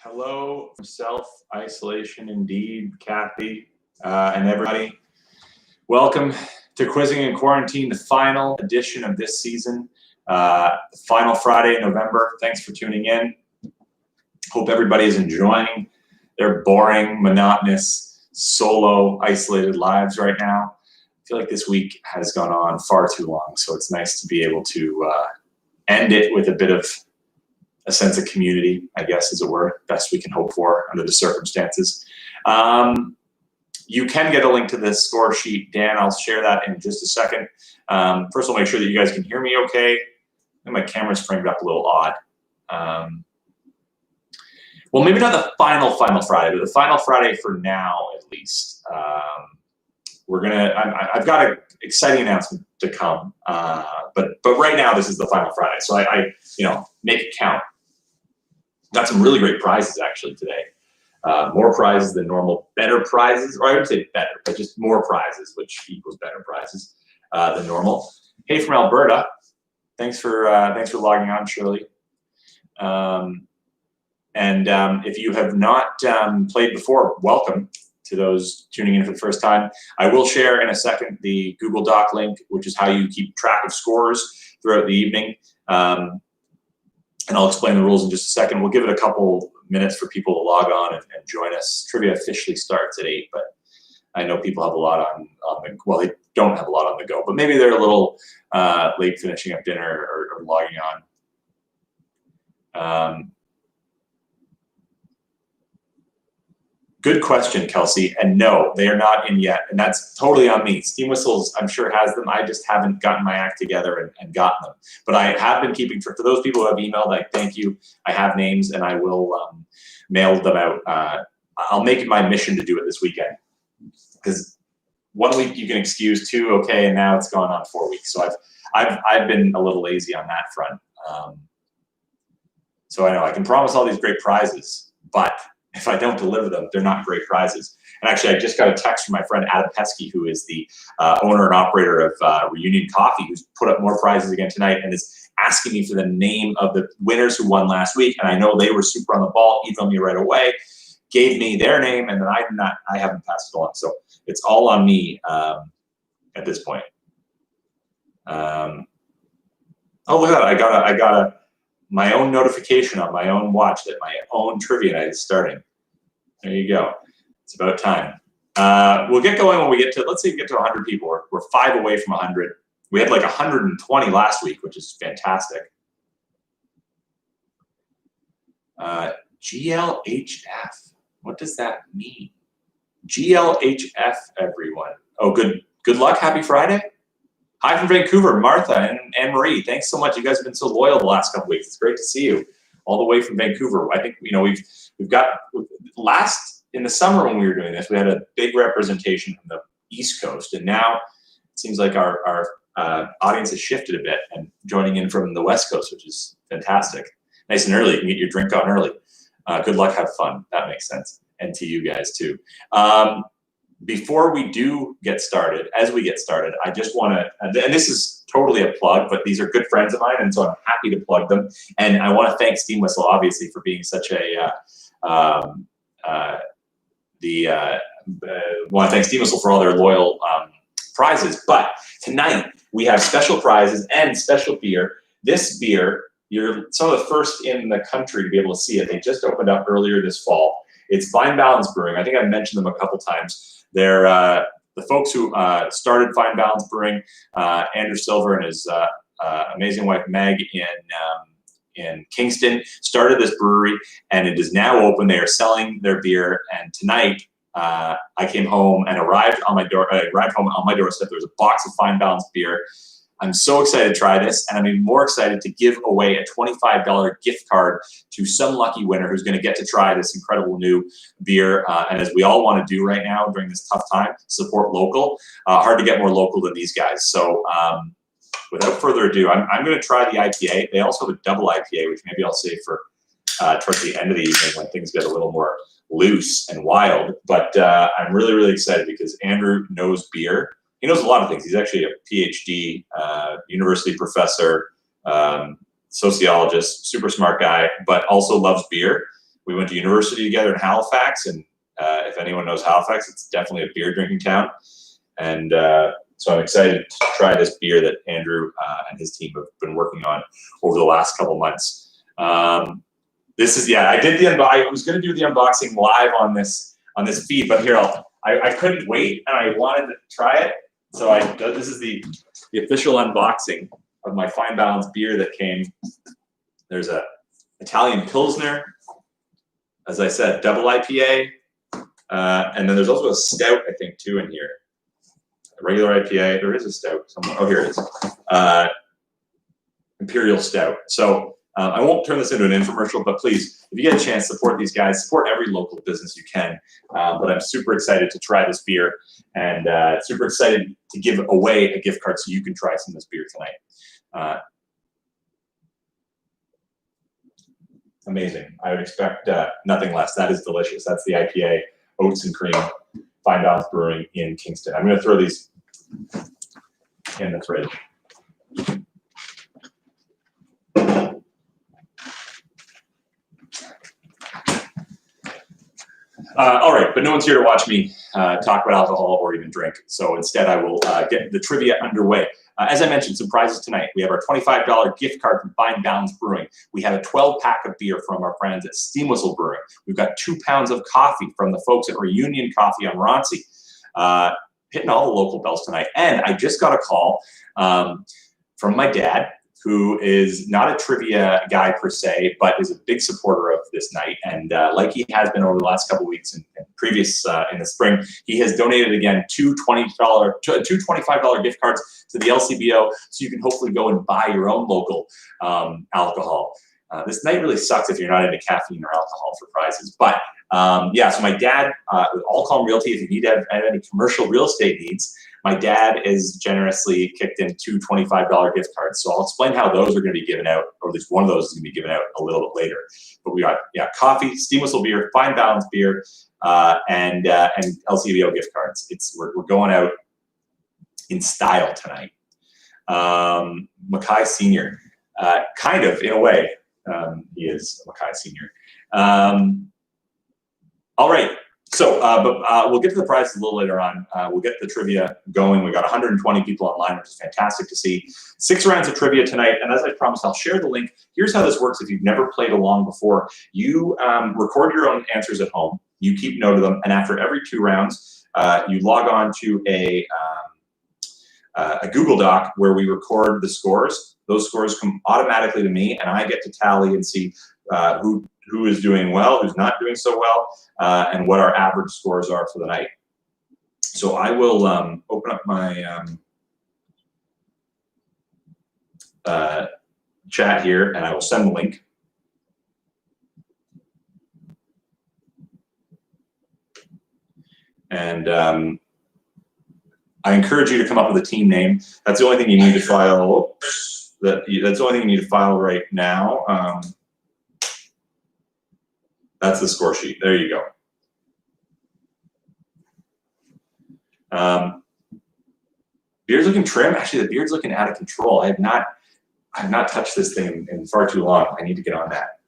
Hello from self-isolation indeed, Kathy, and everybody. Welcome to Quizzing in Quarantine, the final edition of this season, final Friday in November. Thanks for tuning in. Hope everybody is enjoying their boring, monotonous, solo, isolated lives right now. I feel like this week has gone on far too long, so it's nice to be able to end it with a bit of a sense of community, I guess, as it were, best we can hope for under the circumstances. You can get a link to this score sheet. Dan, I'll share that in just a second. First, I'll make sure that you guys can hear me okay. I think my camera's framed up a little odd. Well, maybe not the final Friday, but the final Friday for now, at least. I've got an exciting announcement to come, but right now this is the final Friday, so I make it count. Got some really great prizes actually today. More prizes than normal, better prizes, or I would say better, but just more prizes, which equals better prizes than normal. Hey, from Alberta, thanks for logging on, Shirley. If you have not played before, welcome to those tuning in for the first time. I will share in a second the Google Doc link, which is how you keep track of scores throughout the evening. And I'll explain the rules in just a second. We'll give it a couple minutes for people to log on and join us. Trivia officially starts at 8, but I know people have a lot on the, well, they don't have a lot on the go, but maybe they're a little late finishing up dinner or logging on. Good question, Kelsey. And no, they are not in yet. And that's totally on me. Steam Whistles, I'm sure, has them. I just haven't gotten my act together and gotten them. But I have been keeping track. For those people who have emailed, I thank you. I have names and I will mail them out. I'll make it my mission to do it this weekend. Because 1 week you can excuse, 2, okay, and now it's gone on 4 weeks. So I've been a little lazy on that front. So I know I can promise all these great prizes, but if I don't deliver them, they're not great prizes. And actually, I just got a text from my friend Adam Pesky, who is the owner and operator of Reunion Coffee, who's put up more prizes again tonight and is asking me for the name of the winners who won last week. And I know they were super on the ball, emailed me right away, gave me their name, and then I haven't passed it along. So it's all on me at this point. Oh, look at that! I got my own notification on my own watch that my own trivia night is starting. There you go. It's about time. We'll get going when we get to, let's say we get to 100 people. We're 5 away from 100. We had like 120 last week, which is fantastic. GLHF. What does that mean? GLHF, everyone. Oh, good luck. Happy Friday. Hi from Vancouver, Martha and Anne-Marie. Thanks so much. You guys have been so loyal the last couple weeks. It's great to see you all the way from Vancouver. I think we've got in the summer when we were doing this, we had a big representation from the East Coast, and now it seems like our audience has shifted a bit and joining in from the West Coast, which is fantastic. Nice and early. You can get your drink on early. Good luck. Have fun. That makes sense. And to you guys too. Before we do get started, as we get started, I just want to, and this is totally a plug, but these are good friends of mine, and so I'm happy to plug them. And I want to thank Steam Whistle, obviously, for being such a, want to thank Steam Whistle for all their loyal prizes. But tonight, we have special prizes and special beer. This beer, you're some of the first in the country to be able to see it. They just opened up earlier this fall. It's Fine Balance Brewing. I think I've mentioned them a couple times. They're the folks who started Fine Balance Brewing, Andrew Silver and his amazing wife Meg in Kingston, started this brewery, and it is now open. They are selling their beer, and tonight I came home and arrived home on my doorstep. There was a box of Fine Balance beer. I'm so excited to try this, and I'm even more excited to give away a $25 gift card to some lucky winner who's going to get to try this incredible new beer. And as we all want to do right now during this tough time, support local. Hard to get more local than these guys. So without further ado, I'm going to try the IPA. They also have a double IPA, which maybe I'll save for towards the end of the evening when things get a little more loose and wild. But I'm really, really excited because Andrew knows beer. He knows a lot of things. He's actually a PhD, university professor, sociologist, super smart guy, but also loves beer. We went to university together in Halifax, and if anyone knows Halifax, it's definitely a beer drinking town. And so I'm excited to try this beer that Andrew and his team have been working on over the last couple months. This is, yeah, I was going to do the unboxing live on this feed, but here I couldn't wait, and I wanted to try it. So this is the official unboxing of my Fine Balance beer that came. There's a Italian Pilsner, as I said, double IPA, and then there's also a stout, I think, too, in here. A regular IPA. There is a stout somewhere. Oh, here it is. Imperial Stout. So I won't turn this into an infomercial, but please, if you get a chance, support these guys. Support every local business you can. But I'm super excited to try this beer, and super excited to give away a gift card so you can try some of this beer tonight. Amazing. I would expect nothing less. That is delicious. That's the IPA, oats and cream, Fine Balance Brewing in Kingston. I'm going to throw these in the fridge. All right, but no one's here to watch me talk about alcohol or even drink. So instead, I will get the trivia underway. As I mentioned, some prizes tonight. We have our $25 gift card from Fine Balance Brewing. We have a 12-pack of beer from our friends at Steam Whistle Brewing. We've got 2 pounds of coffee from the folks at Reunion Coffee on Roncy. Hitting all the local bells tonight. And I just got a call from my dad, who is not a trivia guy per se, but is a big supporter of this night. And like he has been over the last couple of weeks and previous in the spring, he has donated again two $25 gift cards to the LCBO, so you can hopefully go and buy your own local alcohol. This night really sucks if you're not into caffeine or alcohol for prizes. But yeah, so my dad, with All Calm Realty, if you need to have any commercial real estate needs, my dad is generously kicked in 2 $25 gift cards. So I'll explain how those are going to be given out, or at least one of those is going to be given out a little bit later. But we got, yeah, coffee, Steam Whistle beer, Fine Balance beer, and LCBO gift cards. We're going out in style tonight. Mackay Senior, kind of in a way, he is Mackay Senior. All right. So, but we'll get to the prizes a little later on. We'll get the trivia going. We got 120 people online, which is fantastic to see. 6 rounds of trivia tonight, and as I promised, I'll share the link. Here's how this works if you've never played along before. You record your own answers at home. You keep note of them, and after every 2 rounds, you log on to a Google Doc where we record the scores. Those scores come automatically to me, and I get to tally and see who is doing well, who's not doing so well, and what our average scores are for the night. So I will open up my chat here, and I will send the link. And I encourage you to come up with a team name. That's the only thing you need to file. That's the only thing you need to file right now. That's the score sheet. There you go. Beard's looking trim. Actually, the beard's looking out of control. I have not touched this thing in far too long. I need to get on that.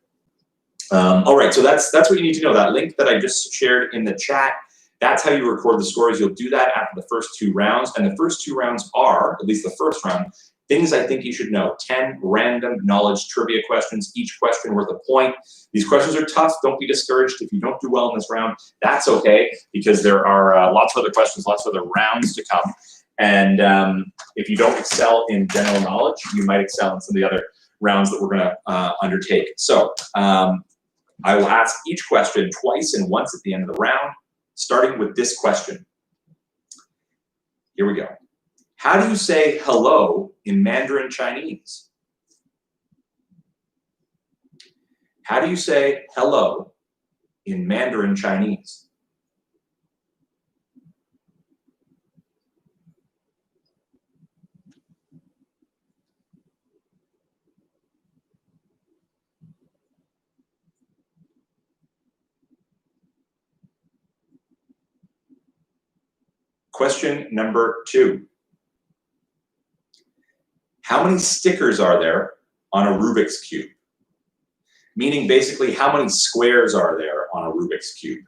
All right, so that's what you need to know. That link that I just shared in the chat, that's how you record the scores. You'll do that after the first 2 rounds. And the first 2 rounds are, at least the first round, things I think you should know. 10 random knowledge trivia questions, each question worth a point. These questions are tough. Don't be discouraged if you don't do well in this round. That's okay, because there are lots of other questions, lots of other rounds to come. And if you don't excel in general knowledge, you might excel in some of the other rounds that we're going to undertake. So I will ask each question twice and once at the end of the round, starting with this question. Here we go. How do you say hello in Mandarin Chinese? How do you say hello in Mandarin Chinese? Question number 2. How many stickers are there on a Rubik's Cube? meaning basically how many squares are there on a Rubik's Cube.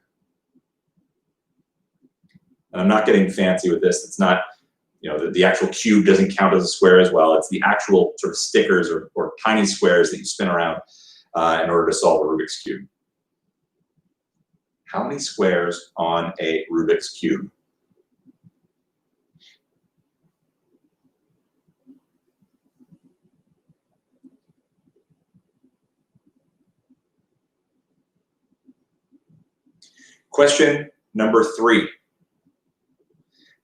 And I'm not getting fancy with this. It's not, the actual cube doesn't count as a square as well. It's the actual sort of stickers or tiny squares that you spin around in order to solve a Rubik's Cube. How many squares on a Rubik's Cube? Question number 3.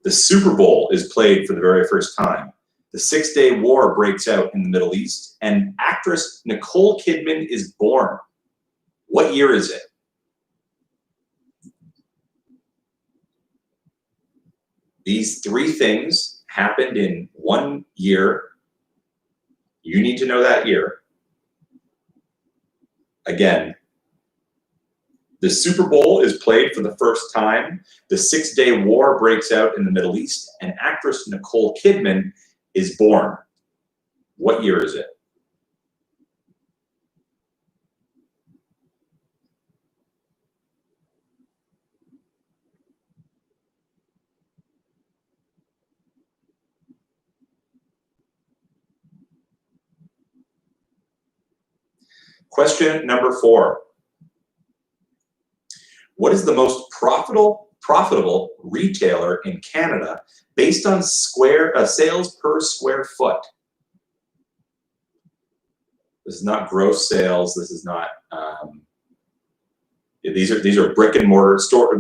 The Super Bowl is played for the very first time. The Six-Day War breaks out in the Middle East, and actress Nicole Kidman is born. What year is it? These 3 things happened in 1 year. You need to know that year. Again, the Super Bowl is played for the first time. The Six-Day War breaks out in the Middle East, and actress Nicole Kidman is born. What year is it? Question number 4. What is the most profitable retailer in Canada based on sales per square foot? This is not gross sales. This is not. These are brick and mortar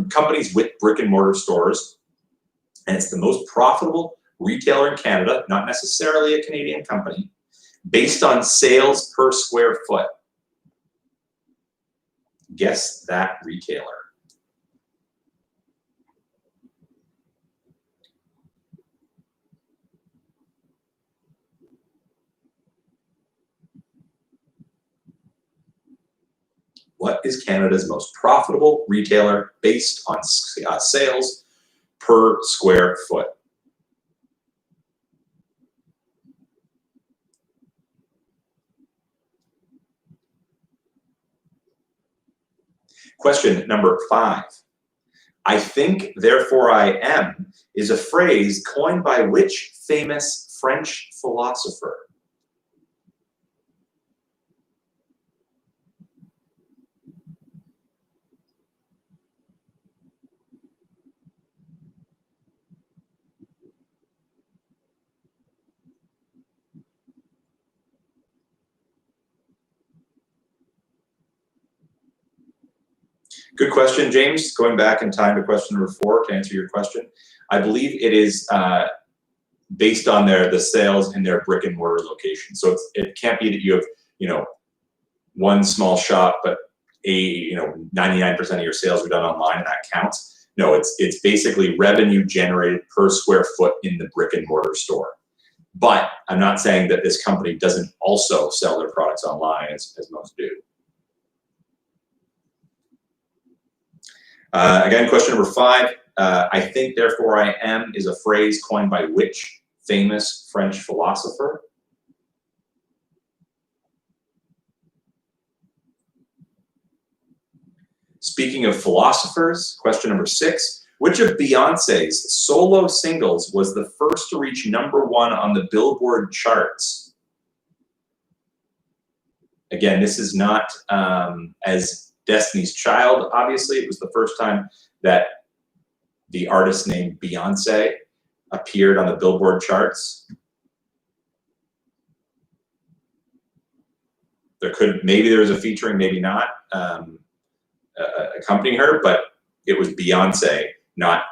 companies with brick and mortar stores, and it's the most profitable retailer in Canada, not necessarily a Canadian company, based on sales per square foot. Guess that retailer. What is Canada's most profitable retailer based on sales per square foot? Question number 5. I think, therefore I am is a phrase coined by which famous French philosopher? Good question, James. Going back in time to question number 4 to answer your question. I believe it is based on the sales in their brick and mortar location. So it can't be that you have, one small shop, but 99% of your sales are done online and that counts. No, it's basically revenue generated per square foot in the brick and mortar store. But I'm not saying that this company doesn't also sell their products online as most do. Again, question number 5. I think, therefore I am is a phrase coined by which famous French philosopher? Speaking of philosophers, question number 6. Which of Beyonce's solo singles was the first to reach #1 on the Billboard charts? Again, this is not as Destiny's Child, obviously. It was the first time that the artist named Beyonce appeared on the Billboard charts. Maybe there was a featuring, maybe not, accompanying her, but it was Beyonce, not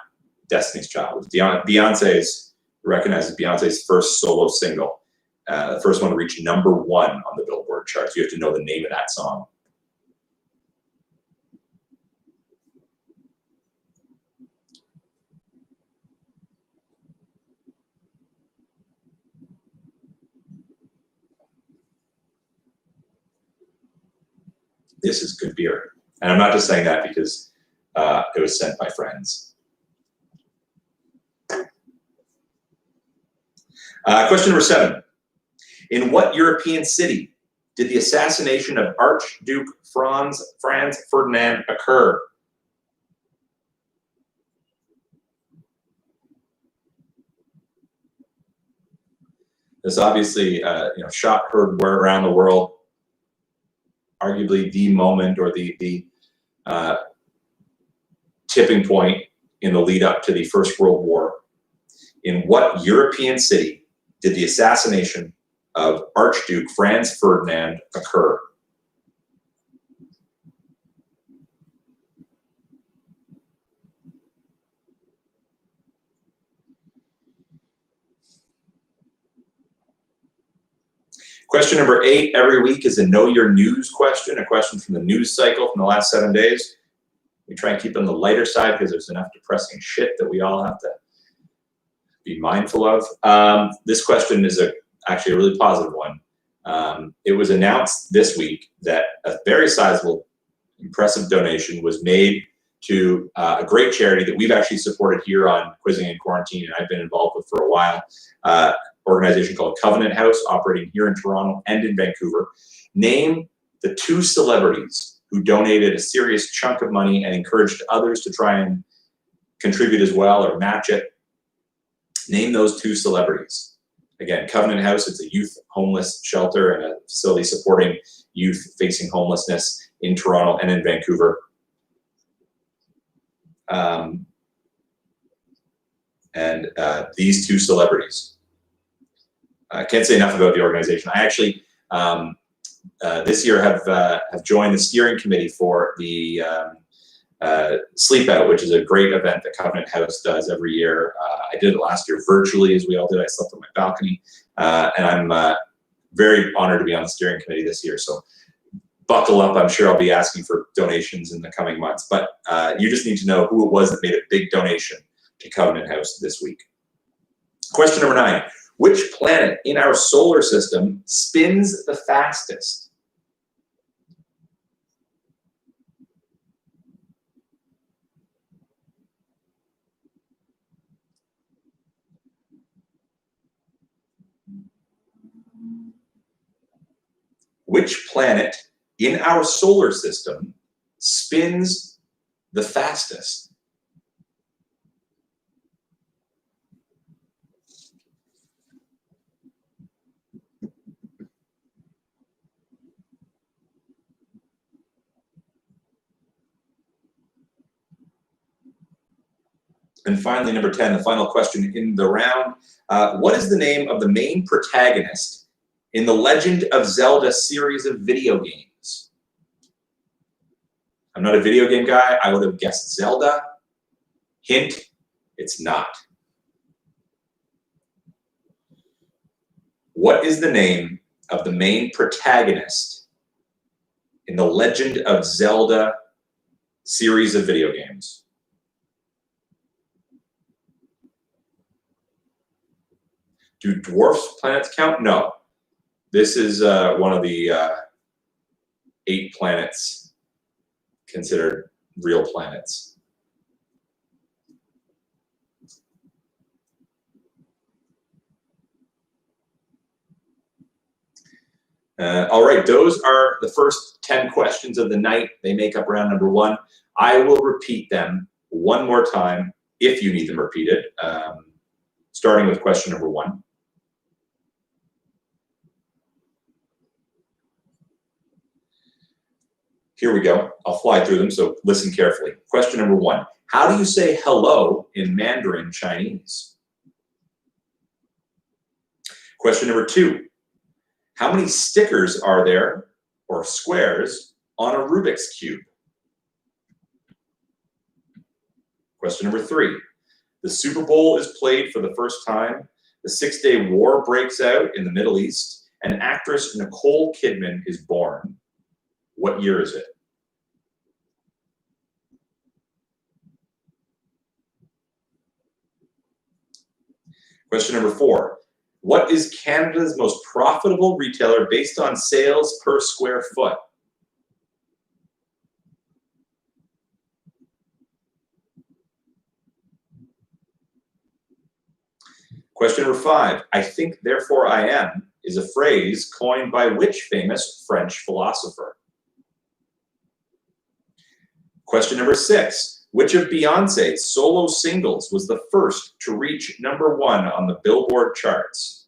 Destiny's Child. It was recognized as Beyonce's first solo single, the first one to reach #1 on the Billboard charts. You have to know the name of that song. This is good beer. And I'm not just saying that because it was sent by friends. Question number 7. In what European city did the assassination of Archduke Franz Ferdinand occur? This obviously, shot heard around the world. Arguably the moment or the tipping point in the lead up to the First World War. In what European city did the assassination of Archduke Franz Ferdinand occur? Question number 8 every week is a Know Your News question, a question from the news cycle from the last 7 days. We try and keep it on the lighter side because there's enough depressing shit that we all have to be mindful of. This question is actually a really positive one. It was announced this week that a very sizable, impressive donation was made to a great charity that we've actually supported here on Quizzing in Quarantine, and I've been involved with for a while. Organization called Covenant House, operating here in Toronto and in Vancouver. Name the 2 celebrities who donated a serious chunk of money and encouraged others to try and contribute as well or match it. Name those 2 celebrities. Again, Covenant House, it's a youth homeless shelter and a facility supporting youth facing homelessness in Toronto and in Vancouver. These 2 celebrities. I can't say enough about the organization. I actually this year have joined the steering committee for the Sleep Out, which is a great event that Covenant House does every year. I did it last year virtually, as we all did. I slept on my balcony, and I'm very honored to be on the steering committee this year. So buckle up. I'm sure I'll be asking for donations in the coming months. But you just need to know who it was that made a big donation to Covenant House this week. Question number 9. Which planet in our solar system spins the fastest? Which planet in our solar system spins the fastest? And finally, number 10, the final question in the round. What is the name of the main protagonist in the Legend of Zelda series of video games? I'm not a video game guy. I would have guessed Zelda. Hint, it's not. What is the name of the main protagonist in the Legend of Zelda series of video games? Do dwarf planets count? No. This is one of the 8 planets considered real planets. All right, those are the first 10 questions of the night. They make up round number 1. I will repeat them one more time if you need them repeated, starting with question number 1. Here we go. I'll fly through them, so listen carefully. Question number 1. How do you say hello in Mandarin Chinese? Question number 2. How many stickers are there, or squares, on a Rubik's Cube? Question number 3. The Super Bowl is played for the first time. The 6-Day War breaks out in the Middle East, and actress Nicole Kidman is born. What year is it? Question number 4. What is Canada's most profitable retailer based on sales per square foot? Question number 5. I think, therefore I am is a phrase coined by which famous French philosopher? Question number 6. Which of Beyonce's solo singles was the first to reach #1 on the Billboard charts?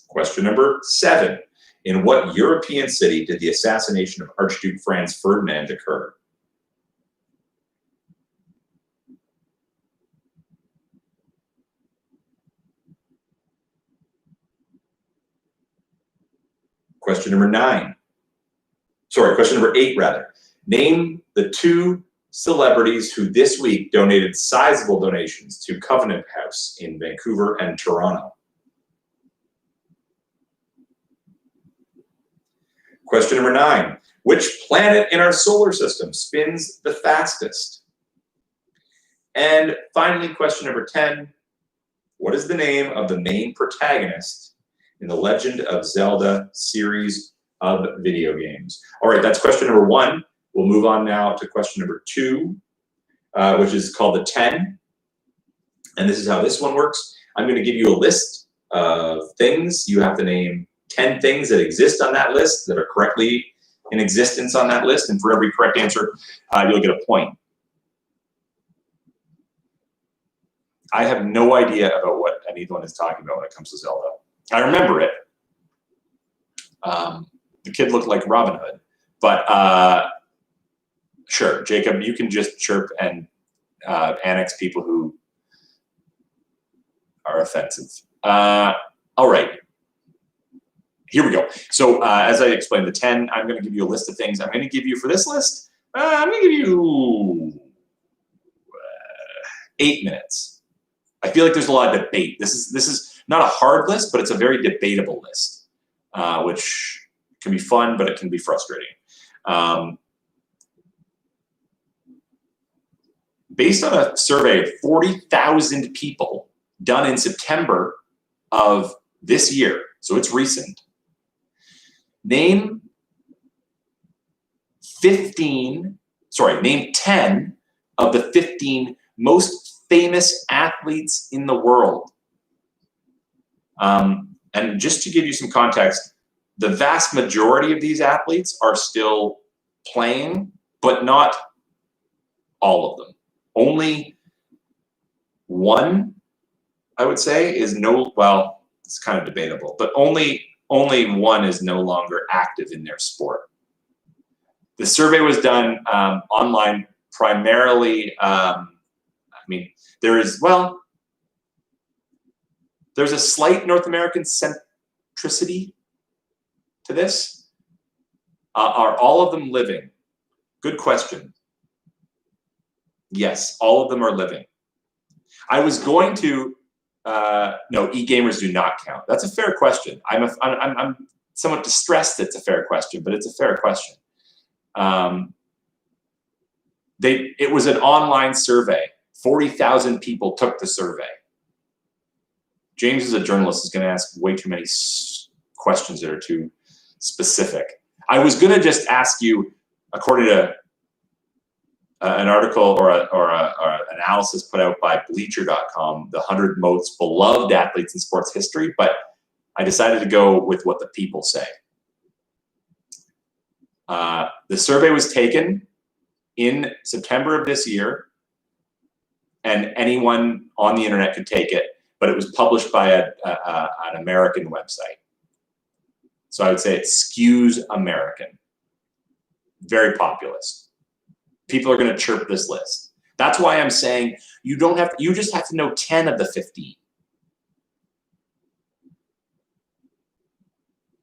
Question number 7. In what European city did the assassination of Archduke Franz Ferdinand occur? Question number 9. Sorry, question number 8, rather. Name the 2 celebrities who this week donated sizable donations to Covenant House in Vancouver and Toronto. Question number 9. Which planet in our solar system spins the fastest? And finally, question number 10. What is the name of the main protagonist in the Legend of Zelda series of video games? All right, that's question number 1. We'll move on now to question number 2, which is called the 10. And this is how this one works. I'm going to give you a list of things. You have to name 10 things that exist on that list that are correctly in existence on that list. And for every correct answer, you'll get a point. I have no idea about what anyone is talking about when it comes to Zelda. I remember it. The kid looked like Robin Hood. But sure, Jacob, you can just chirp and annex people who are offensive. All right. Here we go. So as I explained, the 10, I'm going to give you a list of things. I'm going to give you, for this list, I'm going to give you 8 minutes. I feel like there's a lot of debate. This is not a hard list, but it's a very debatable list, which can be fun, but it can be frustrating. Based on a survey of 40,000 people done in September of this year, so it's recent, name 10 of the 15 most famous athletes in the world. And just to give you some context, the vast majority of these athletes are still playing, but not all of them. Only one, I would say, is well, it's kind of debatable, but only one is no longer active in their sport. The survey was done online primarily. There's a slight North American centricity to this. Are all of them living? Good question. Yes, all of them are living. I was going to, no, e-gamers do not count. That's a fair question. I'm somewhat distressed it's a fair question, but it's a fair question. It was an online survey. 40,000 people took the survey. James, as a journalist, is going to ask way too many questions that are too specific. I was going to just ask you, according to an article or an analysis put out by Bleacher.com, the 100 most beloved athletes in sports history, but I decided to go with what the people say. The survey was taken in September of this year, and anyone on the internet could take it, but it was published by an American website. So I would say it skews American. Very populist. People are going to chirp this list. That's why I'm saying you just have to know 10 of the 15.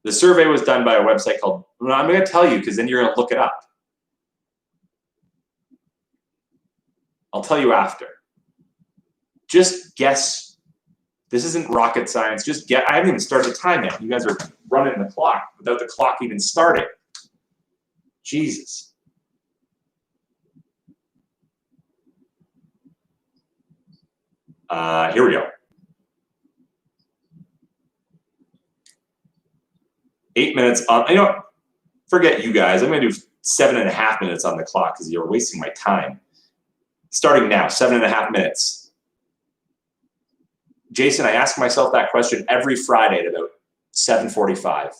The survey was done by a website called, I'm going to tell you because then you're going to look it up. I'll tell you after. Just guess. This isn't rocket science. Just get. I haven't even started the time yet. You guys are running the clock without the clock even starting. Jesus. Here we go. 8 minutes on. Forget you guys. I'm going to do 7.5 minutes on the clock because you're wasting my time. Starting now, 7.5 minutes. Jason, I ask myself that question every Friday at about 7:45.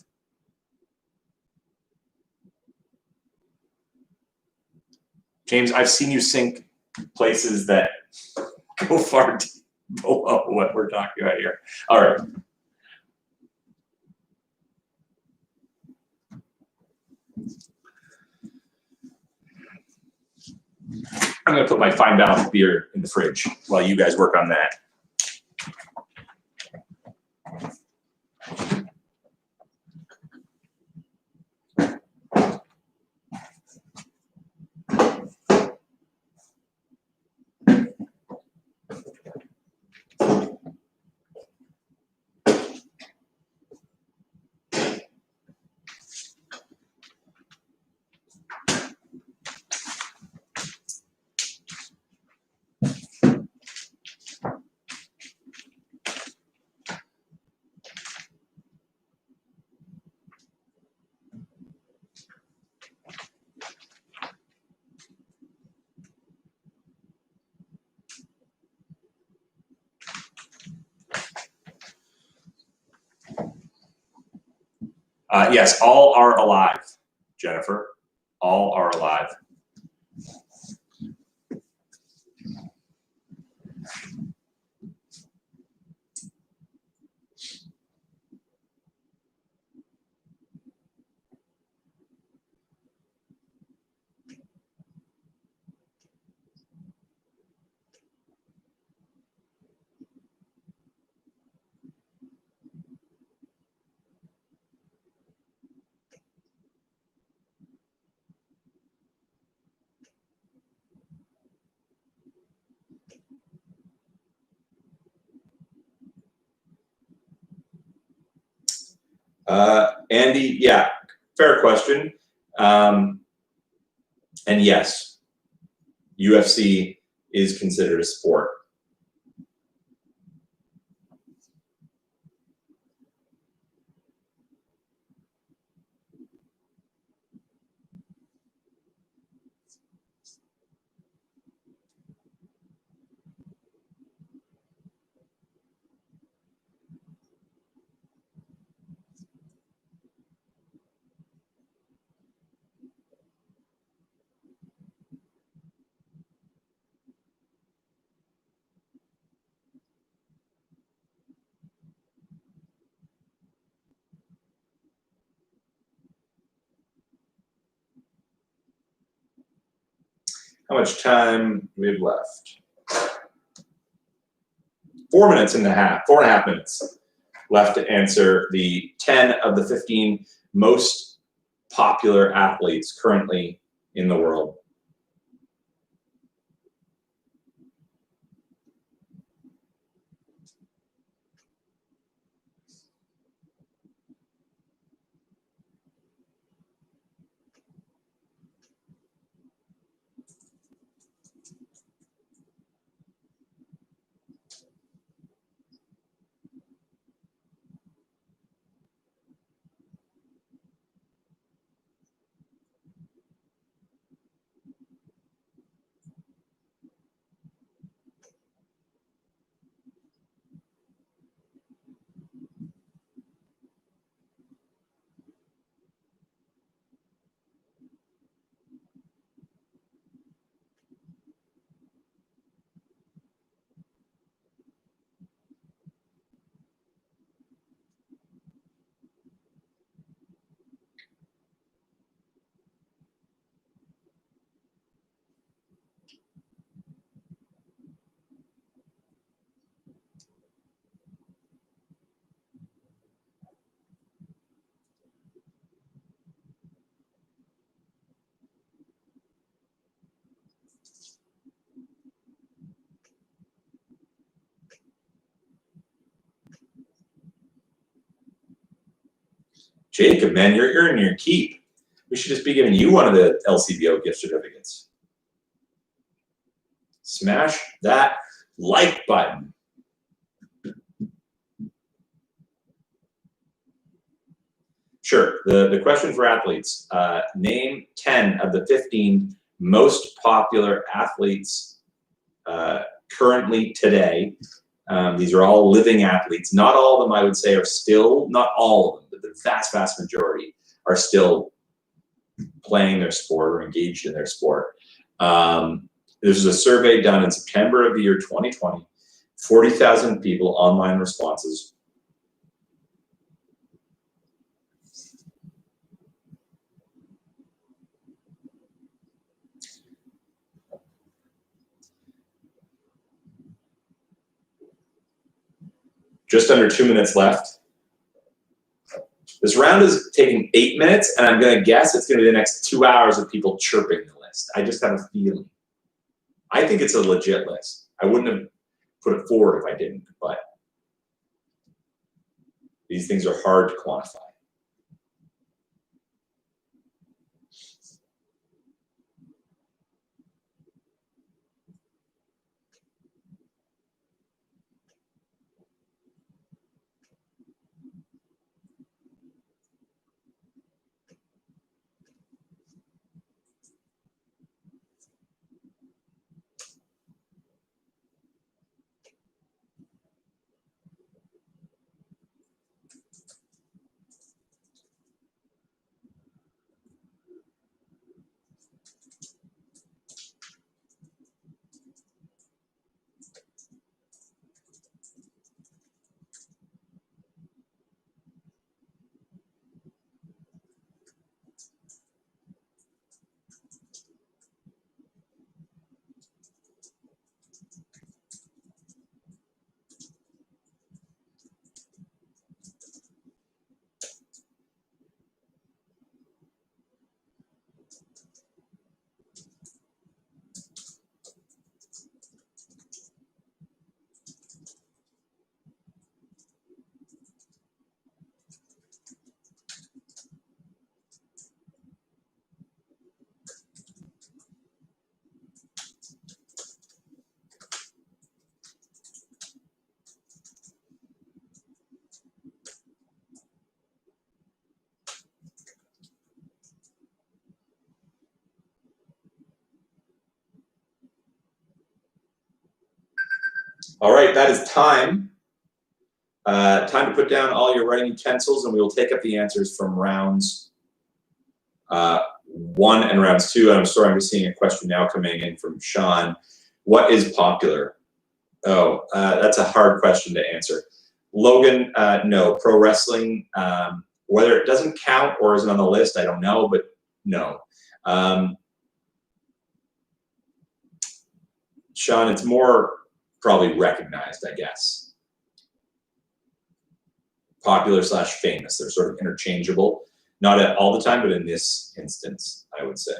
James, I've seen you sink places that go far below what we're talking about here. All right. I'm going to put my fine balance beer in the fridge while you guys work on that. Yes, all are alive, Jennifer. All are alive. Andy, yeah, fair question. And yes, UFC is considered a sport. How much time do we have left? 4.5 minutes left to answer the 10 of the 15 most popular athletes currently in the world. Jacob, man, you're earning your keep. We should just be giving you one of the LCBO gift certificates. Smash that like button. Sure, the question for athletes, name 10 of the 15 most popular athletes currently today. These are all living athletes. Not all of them, I would say, are still, not all of them, but the vast, vast majority are still playing their sport or engaged in their sport. This was a survey done in September of the year 2020, 40,000 people, online responses. Just under 2 minutes left. This round is taking 8 minutes, and I'm going to guess it's going to be the next 2 hours of people chirping the list. I just have a feeling. I think it's a legit list. I wouldn't have put it forward if I didn't, but these things are hard to quantify. All right, that is time. Time to put down all your writing utensils, and we will take up the answers from rounds 1 and rounds 2. And I'm sorry, I'm just seeing a question now coming in from Sean. What is popular? Oh, that's a hard question to answer. Logan, no. Pro wrestling, whether it doesn't count or isn't on the list, I don't know, but no. Sean, it's more probably recognized, I guess. Popular / famous. They're sort of interchangeable. Not all the time, but in this instance, I would say.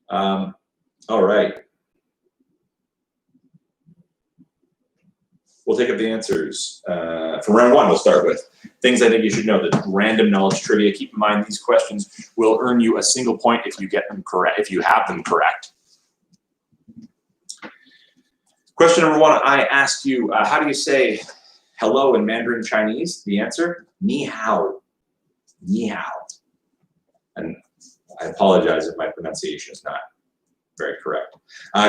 All right. We'll take up the answers. From round 1, we'll start with things I think you should know, the random knowledge trivia. Keep in mind, these questions will earn you a single point if you get them correct, if you have them correct. Question number 1, I asked you, how do you say hello in Mandarin Chinese? The answer, ni hao. Ni hao. And I apologize if my pronunciation is not very correct.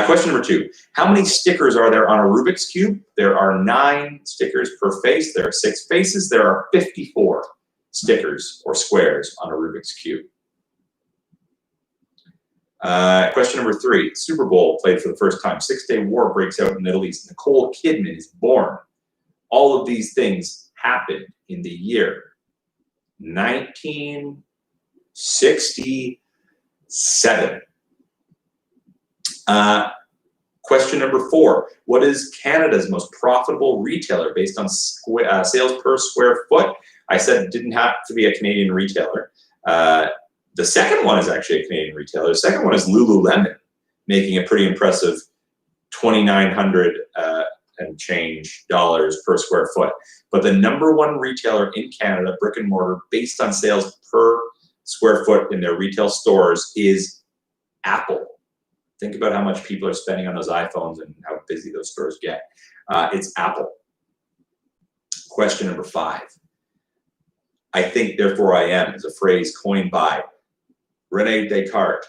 Question number 2, how many stickers are there on a Rubik's Cube? There are 9 stickers per face. There are 6 faces. There are 54 stickers or squares on a Rubik's Cube. Question number 3, Super Bowl played for the first time. 6-day war breaks out in the Middle East. Nicole Kidman is born. All of these things happened in the year 1967. Question number 4, what is Canada's most profitable retailer based on sales per square foot? I said it didn't have to be a Canadian retailer. The second one is actually a Canadian retailer. The second one is Lululemon, making a pretty impressive $2,900 and change dollars per square foot. But the number 1 retailer in Canada, brick and mortar, based on sales per square foot in their retail stores is Apple. Think about how much people are spending on those iPhones and how busy those stores get. It's Apple. Question number 5. I think, therefore I am is a phrase coined by René Descartes.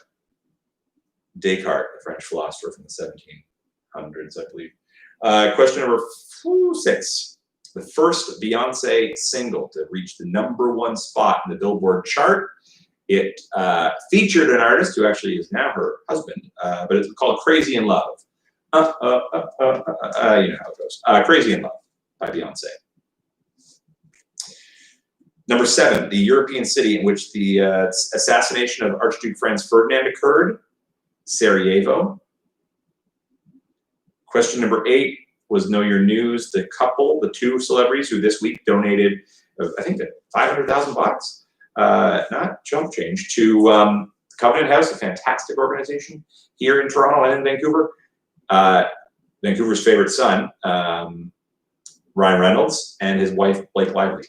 Descartes, a French philosopher from the 1700s, I believe. Question number 6. The first Beyonce single to reach the #1 spot in the Billboard chart. It featured an artist who actually is now her husband, but it's called Crazy in Love. You know how it goes. Crazy in Love by Beyonce. Number 7, the European city in which the assassination of Archduke Franz Ferdinand occurred, Sarajevo. Question number 8 was Know Your News. The couple, the 2 celebrities who this week donated, I think, $500,000, not chump change, to Covenant House, a fantastic organization here in Toronto and in Vancouver. Vancouver's favorite son, Ryan Reynolds, and his wife, Blake Lively.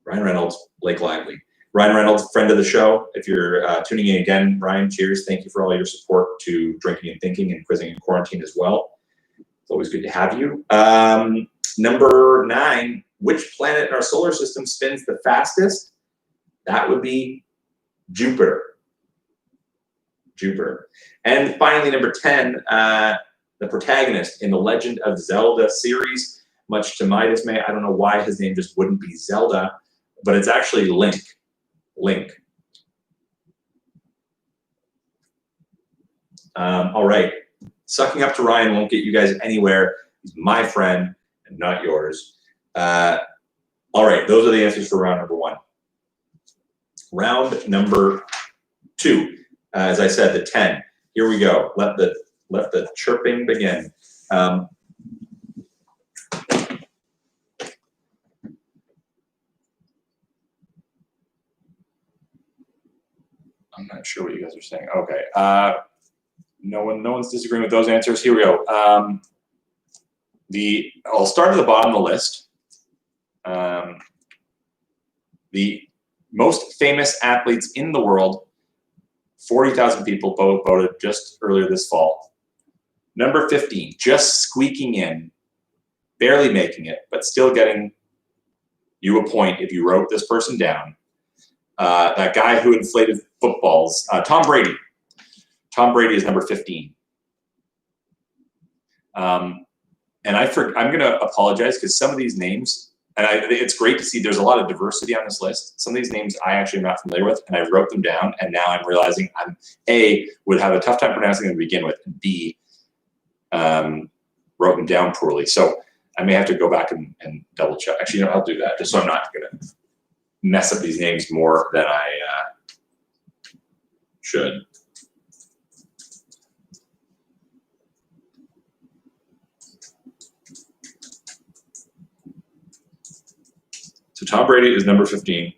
Ryan Reynolds, Blake Lively. Ryan Reynolds, friend of the show. If you're tuning in again, Ryan, cheers. Thank you for all your support to Drinking and Thinking and Quizzing in Quarantine as well. It's always good to have you. Number 9, which planet in our solar system spins the fastest? That would be Jupiter. Jupiter. And finally, number 10, the protagonist in the Legend of Zelda series, much to my dismay, I don't know why his name just wouldn't be Zelda, but it's actually Link. Link. All right. Sucking up to Ryan won't get you guys anywhere. He's my friend and not yours. All right. Those are the answers for round number 1. Round number 2. As I said, the 10. Here we go. Let the chirping begin. I'm not sure what you guys are saying. Okay. No one's disagreeing with those answers. Here we go. I'll start at the bottom of the list. The most famous athletes in the world, 40,000 people voted just earlier this fall. Number 15, just squeaking in, barely making it, but still getting you a point if you wrote this person down. That guy who inflated footballs, Tom Brady. Tom Brady is number 15. And I'm going to apologize because some of these names, and it's great to see there's a lot of diversity on this list. Some of these names I actually am not familiar with, and I wrote them down, and now I'm realizing I'm A, would have a tough time pronouncing them to begin with, and B, wrote them down poorly. So I may have to go back and double check. Actually, you know, I'll do that just so I'm not going to mess up these names more than I should. So Tom Brady is number 15.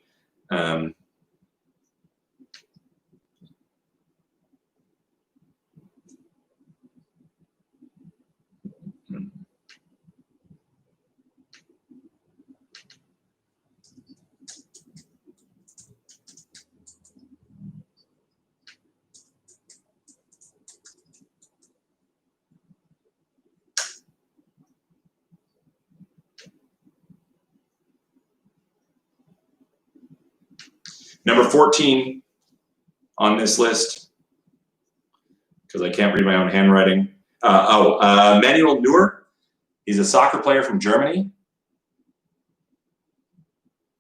Number 14 on this list, because I can't read my own handwriting. Manuel Neuer. He's a soccer player from Germany.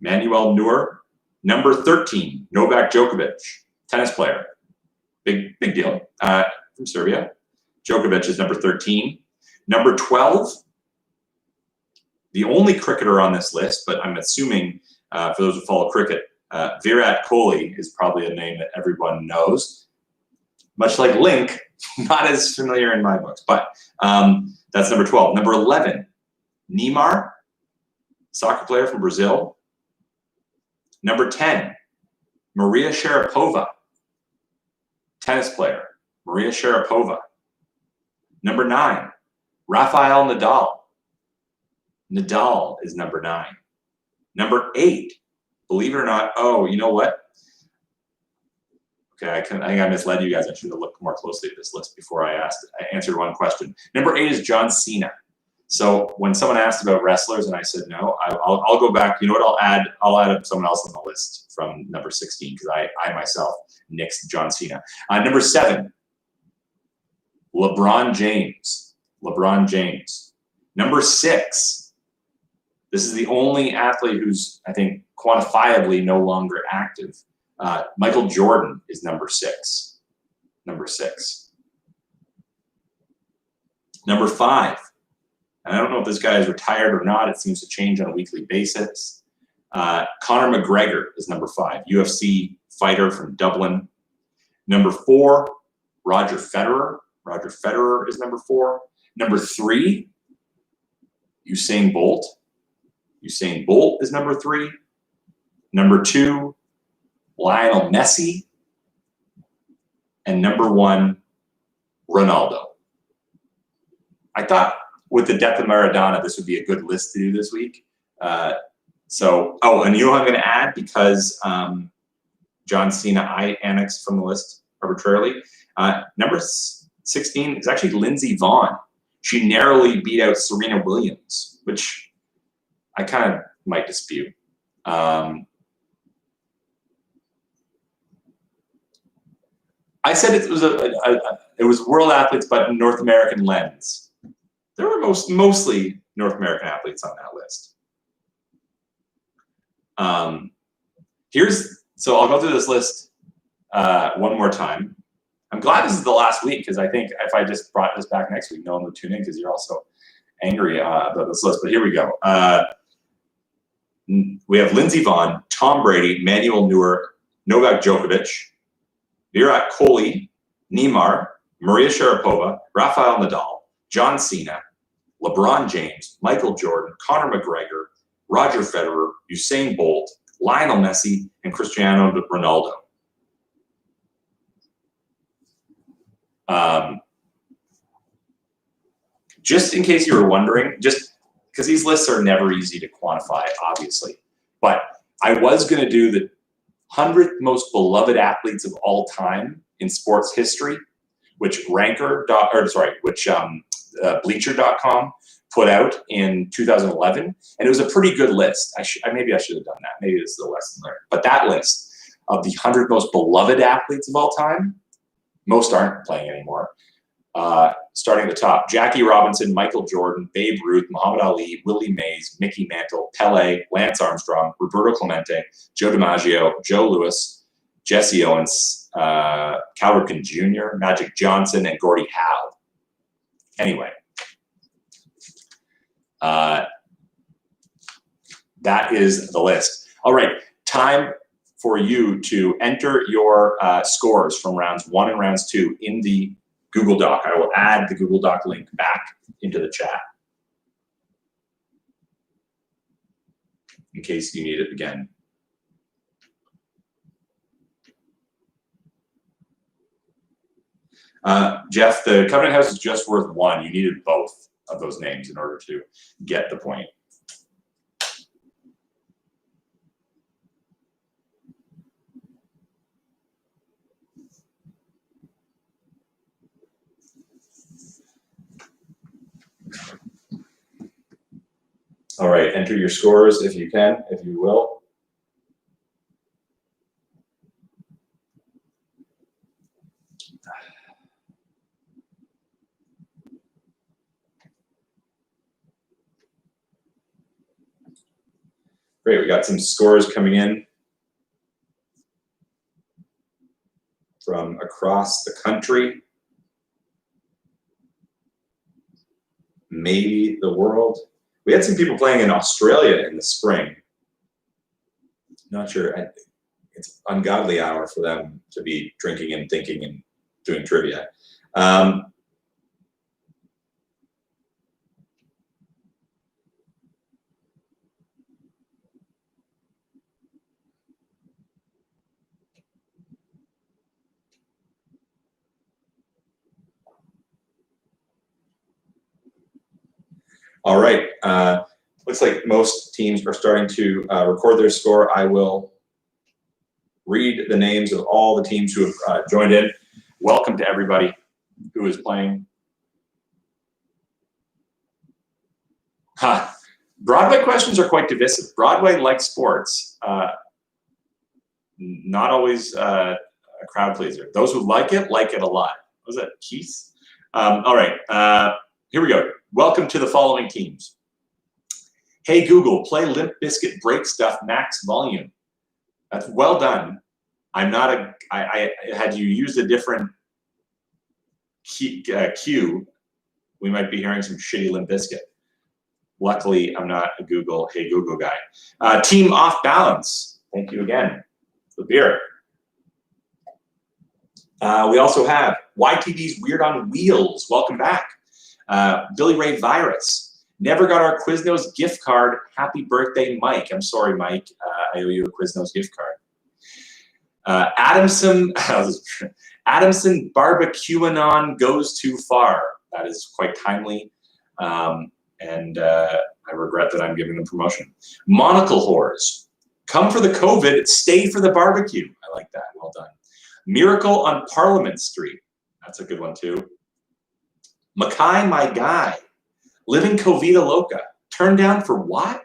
Manuel Neuer. Number 13, Novak Djokovic, tennis player. Big deal. From Serbia. Djokovic is number 13. Number 12, the only cricketer on this list, but I'm assuming for those who follow cricket, Virat Kohli is probably a name that everyone knows. Much like Link, not as familiar in my books, but that's number 12. Number 11, Neymar, soccer player from Brazil. Number 10, Maria Sharapova, tennis player, Maria Sharapova. Number 9, Rafael Nadal. Nadal is number 9. Number 8, believe it or not, oh, you know what? Okay, I think I misled you guys. I should have looked more closely at this list before I answered one question. Number 8 is John Cena. So when someone asked about wrestlers and I said no, I'll go back. You know what? I'll add up someone else on the list from number 16 because I myself nixed John Cena. Number 7, LeBron James. LeBron James. Number 6. This is the only athlete who's, I think, quantifiably no longer active. Michael Jordan is number 6. Number 6. Number 5. And I don't know if this guy is retired or not. It seems to change on a weekly basis. Conor McGregor is number 5, UFC fighter from Dublin. Number 4, Roger Federer. Roger Federer is number 4. Number 3, Usain Bolt. Usain Bolt is number 3. Number 2, Lionel Messi. And number 1, Ronaldo. I thought with the death of Maradona, this would be a good list to do this week. And you know what I'm going to add because John Cena I annexed from the list arbitrarily. Number 16 is actually Lindsey Vonn. She narrowly beat out Serena Williams, which I kind of might dispute. I said it was world athletes, but in North American lens. There were mostly North American athletes on that list. So I'll go through this list one more time. I'm glad this is the last week because I think if I just brought this back next week, no one would tune in because you're also angry about this list. But here we go. We have Lindsey Vonn, Tom Brady, Manuel Neuer, Novak Djokovic, Virat Kohli, Neymar, Maria Sharapova, Rafael Nadal, John Cena, LeBron James, Michael Jordan, Conor McGregor, Roger Federer, Usain Bolt, Lionel Messi, and Cristiano Ronaldo. Just in case you were wondering, just because these lists are never easy to quantify, obviously, but I was going to do the 100 most beloved athletes of all time in sports history, which Bleacher.com put out in 2011, and it was a pretty good list. Maybe I should have done that. Maybe this is the lesson learned. But that list of the 100 most beloved athletes of all time, most aren't playing anymore. Starting at the top, Jackie Robinson, Michael Jordan, Babe Ruth, Muhammad Ali, Willie Mays, Mickey Mantle, Pele, Lance Armstrong, Roberto Clemente, Joe DiMaggio, Joe Louis, Jesse Owens, Cal Ripken Jr., Magic Johnson, and Gordie Howe. Anyway, that is the list. All right, time for you to enter your scores from rounds 1 and rounds 2 in the Google Doc. I will add the Google Doc link back into the chat in case you need it again. Jeff, the Covenant House is just worth 1. You needed both of those names in order to get the point. All right, enter your scores if you can, if you will. Great, we got some scores coming in from across the country, maybe the world. We had some people playing in Australia in the spring. Not sure. It's ungodly hour for them to be drinking and thinking and doing trivia. All right. Looks like most teams are starting to record their score. I will read the names of all the teams who have joined in. Welcome to everybody who is playing. Broadway questions are quite divisive. Broadway, like sports, not always a crowd pleaser. Those who like it a lot. What was that, Keith? All right, here we go. Welcome to the following teams. Hey Google, play Limp Bizkit Break Stuff max volume. That's well done. I'm not a, I had you used a different cue, we might be hearing some shitty Limp Bizkit. Luckily, I'm not a Google, hey Google guy. Team Off Balance, thank you again for the beer. We also have YTV's Weird on Wheels, welcome back. Billy Ray Virus, never got our Quiznos gift card, happy birthday Mike. I'm sorry Mike, I owe you a Quiznos gift card. Adamson Barbecuanon goes too far. That is quite timely. And I regret that I'm giving them promotion. Monocle Whores, come for the COVID, stay for the barbecue. I like that, well done. Miracle on Parliament Street, that's a good one too. Mackay, my guy, living Covita Loca, turned down for what?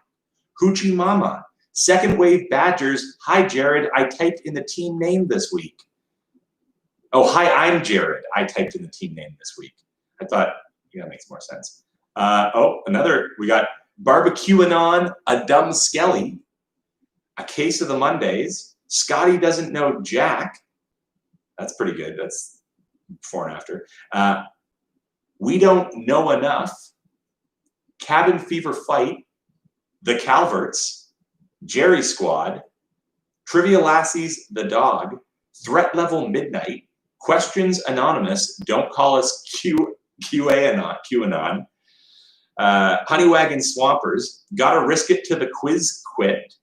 Hoochie Mama, second wave Badgers, hi Jared, I typed in the team name this week. Oh, hi, I'm Jared, I typed in the team name this week. I thought, yeah, that makes more sense. Oh, another, we got Barbecuanon, a dumb Skelly, a case of the Mondays, Scotty doesn't know Jack. That's pretty good. That's before and after. We don't know enough. Cabin Fever Fight, the Calverts, Jerry Squad, Trivia Lassies, the Dog, Threat Level Midnight, Questions Anonymous, don't call us QAnon. Honeywagon Swampers, gotta risk it to the quiz quit.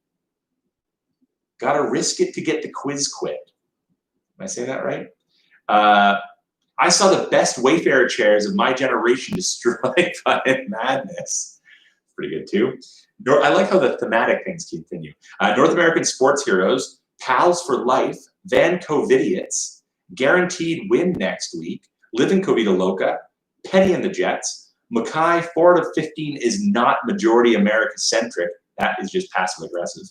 Gotta risk it to get the quiz quit. Am I saying that right? I saw the best Wayfarer chairs of my generation destroyed by madness. Pretty good too. I like how the thematic things continue. North American Sports Heroes, Pals for Life, Van Covidiots, Guaranteed Win Next Week, Living Covita Loca, Penny and the Jets, Mackay, 4 out of 15 is not majority America-centric. That is just passive-aggressive.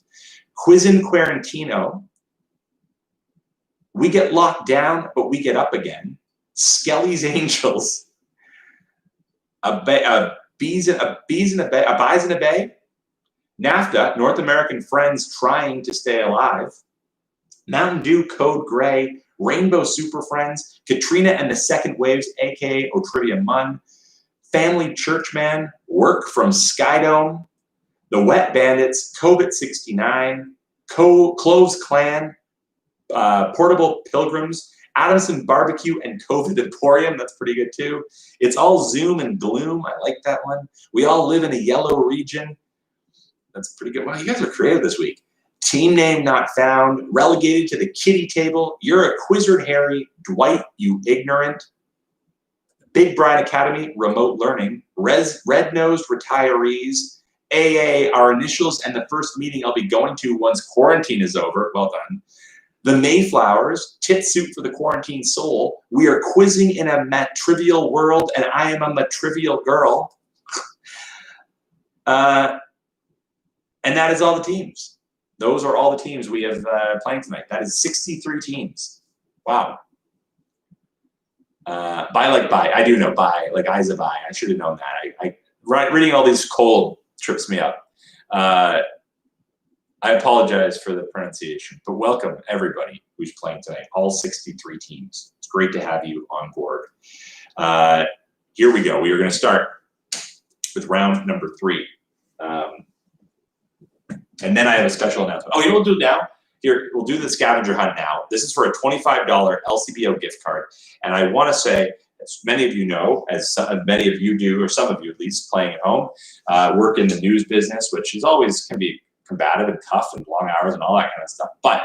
Quizzin' Quarantino. We get locked down, but we get up again. Skelly's Angels. A Bees in a Bay. NAFTA, North American Friends Trying to Stay Alive. Mountain Dew Code Gray. Rainbow Super Friends. Katrina and the Second Waves, a.k.a. Otrivia Munn. Family Churchman, Work from Skydome, The Wet Bandits, COVID-69, Cloves Clan, Portable Pilgrims, Adamson Barbecue, and COVID Emporium. That's pretty good too. It's All Zoom and Gloom. I like that one. We All Live in a Yellow Region. That's pretty good. Wow, you guys are creative this week. Team Name Not Found, Relegated to the Kiddie Table, You're a Quizzard Harry, Dwight, You Ignorant, Big Bride Academy, Remote Learning, Red-Nosed Retirees, AA, Our Initials, and the first meeting I'll be going to once quarantine is over. Well done. The Mayflowers, Tit Suit for the Quarantine Soul, We Are Quizzing in a Matrivial World, and I Am a Matrivial Girl. And that is all the teams. Those are all the teams we have playing tonight. That is 63 teams. Wow. Buy. I do know buy, like Isa buy. I should have known that. Reading all these cold trips me up. I apologize for the pronunciation, but welcome everybody who's playing tonight, all 63 teams. It's great to have you on board. Here we go. We are going to start with round number 3. And then I have a special announcement. Oh, you know what we'll do now? Here, we'll do the scavenger hunt now. This is for a $25 LCBO gift card. And I want to say, as many of you know, as many of you do, or some of you at least, playing at home, work in the news business, which is always can be combative and tough and long hours and all that kind of stuff. But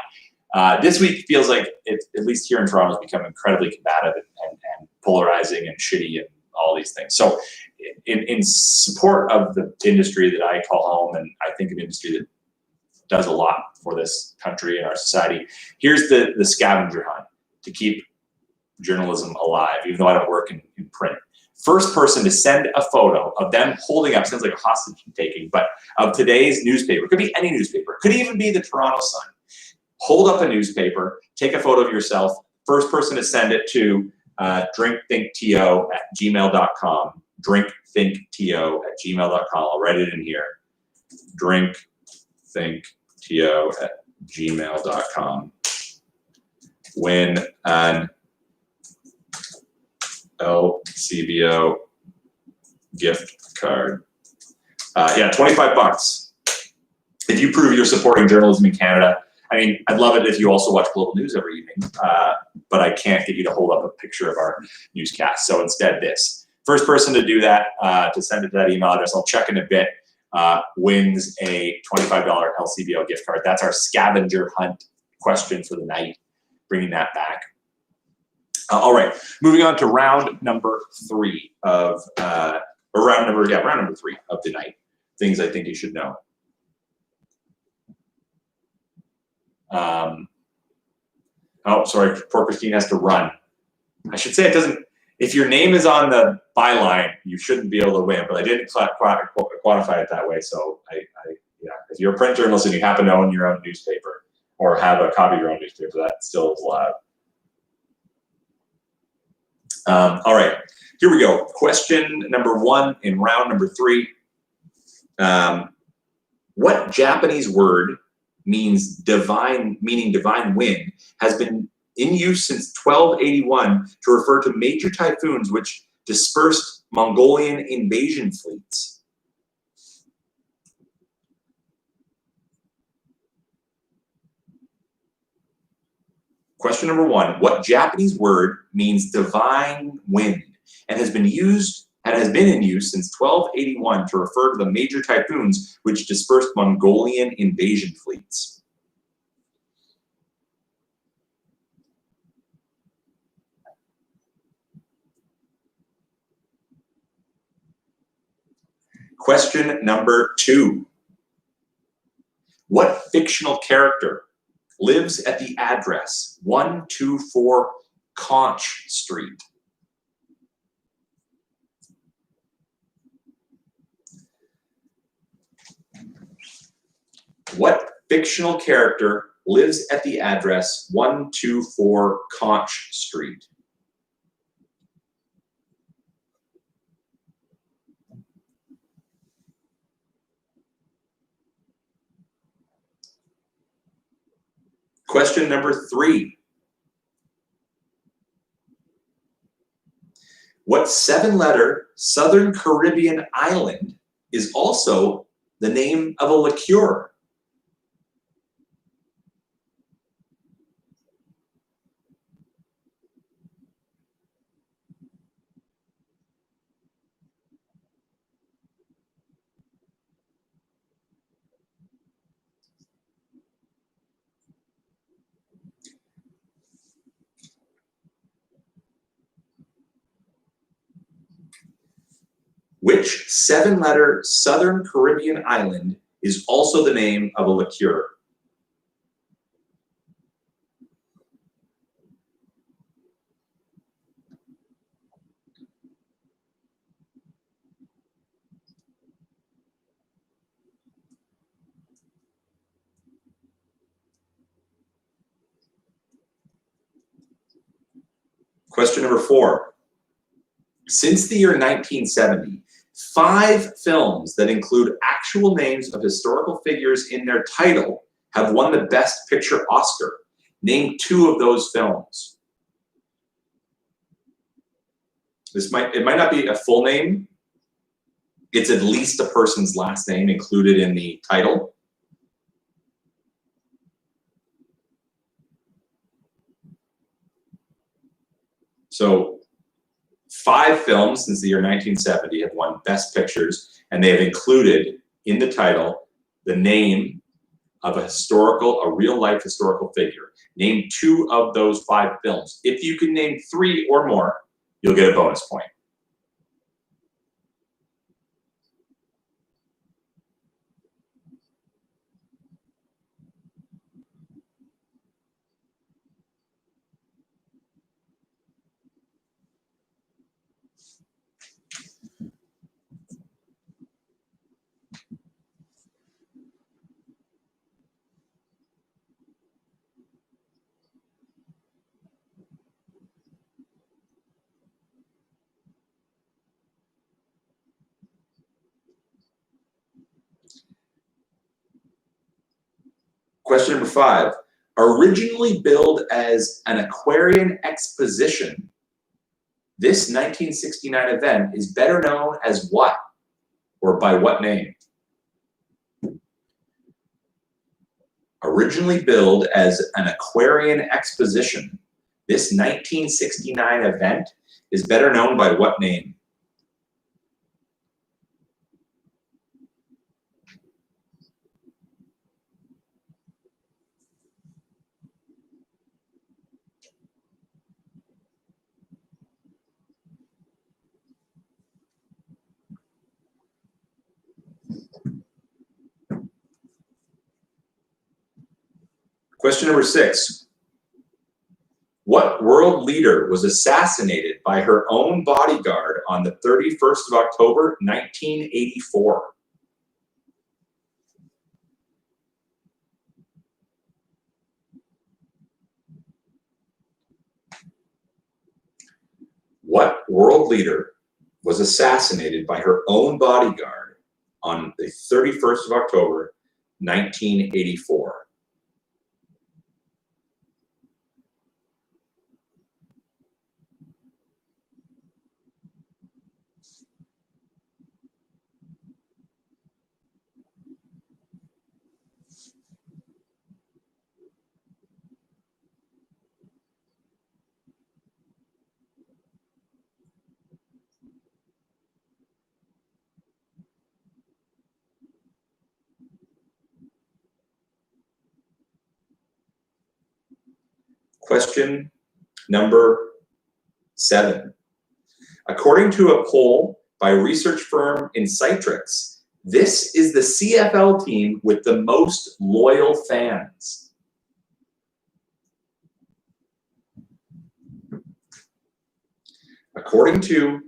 this week feels like, it, at least here in Toronto, has become incredibly combative and polarizing and shitty and all these things. So in support of the industry that I call home, and I think an industry that does a lot for this country and our society. Here's the scavenger hunt to keep journalism alive, even though I don't work in print. First person to send a photo of them holding up, sounds like a hostage taking, but of today's newspaper. It could be any newspaper. It could even be the Toronto Sun. Hold up a newspaper, take a photo of yourself. First person to send it to drinkthinkto@gmail.com. drinkthinkto@gmail.com. I'll write it in here. drinkthinkto@gmail.com. Win an LCBO gift card. Yeah, $25. If you prove you're supporting journalism in Canada, I mean, I'd love it if you also watch Global News every evening, but I can't get you to hold up a picture of our newscast. So instead, this. First person to do that, to send it to that email address, I'll check in a bit, wins a $25 LCBO gift card. That's our scavenger hunt question for the night, bringing that back. All right, moving on to round number 3 of, round number 3 of the night. Things I think you should know. Oh, sorry, poor Christine has to run. I should say it doesn't, if your name is on the byline, you shouldn't be able to win, but I didn't quantify it that way. So yeah, if you're a print journalist and you happen to own your own newspaper or have a copy of your own newspaper, that still is allowed. All right, here we go. Question number 1 in round number 3. What Japanese word meaning divine wind has been in use since 1281 to refer to major typhoons which dispersed Mongolian invasion fleets? Question number 1, what Japanese word means divine wind and has been in use since 1281 to refer to the major typhoons which dispersed Mongolian invasion fleets? Question number 2, what fictional character lives at the address 124 Conch Street? What fictional character lives at the address 124 Conch Street? Question number 3. What 7-letter Southern Caribbean island is also the name of a liqueur? Which 7-letter Southern Caribbean island is also the name of a liqueur? Question number 4. Since the year 1970, 5 films that include actual names of historical figures in their title have won the Best Picture Oscar. Name 2 of those films. It might not be a full name. It's at least a person's last name included in the title. So 5 films since the year 1970 have won Best Pictures, and they have included in the title the name of a real-life historical figure. Name 2 of those 5 films. If you can name 3 or more, you'll get a bonus point. Question number 5. Originally billed as an Aquarian exposition, this 1969 event is better known as what, or by what name? Originally billed as an Aquarian exposition, this 1969 event is better known by what name? Question number 6. What world leader was assassinated by her own bodyguard on the 31st of October, 1984? What world leader was assassinated by her own bodyguard on the 31st of October, 1984? Question number 7. According to a poll by research firm Insightrix, this is the CFL team with the most loyal fans. According to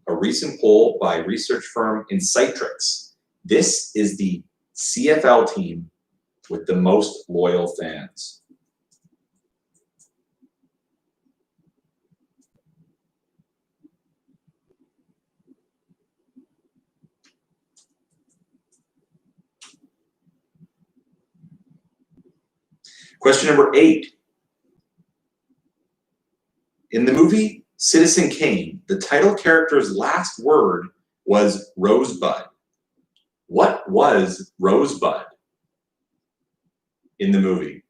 a recent poll by research firm Insightrix, this is the CFL team with the most loyal fans. Question number 8. In the movie Citizen Kane, the title character's last word was Rosebud. What was Rosebud in the movie?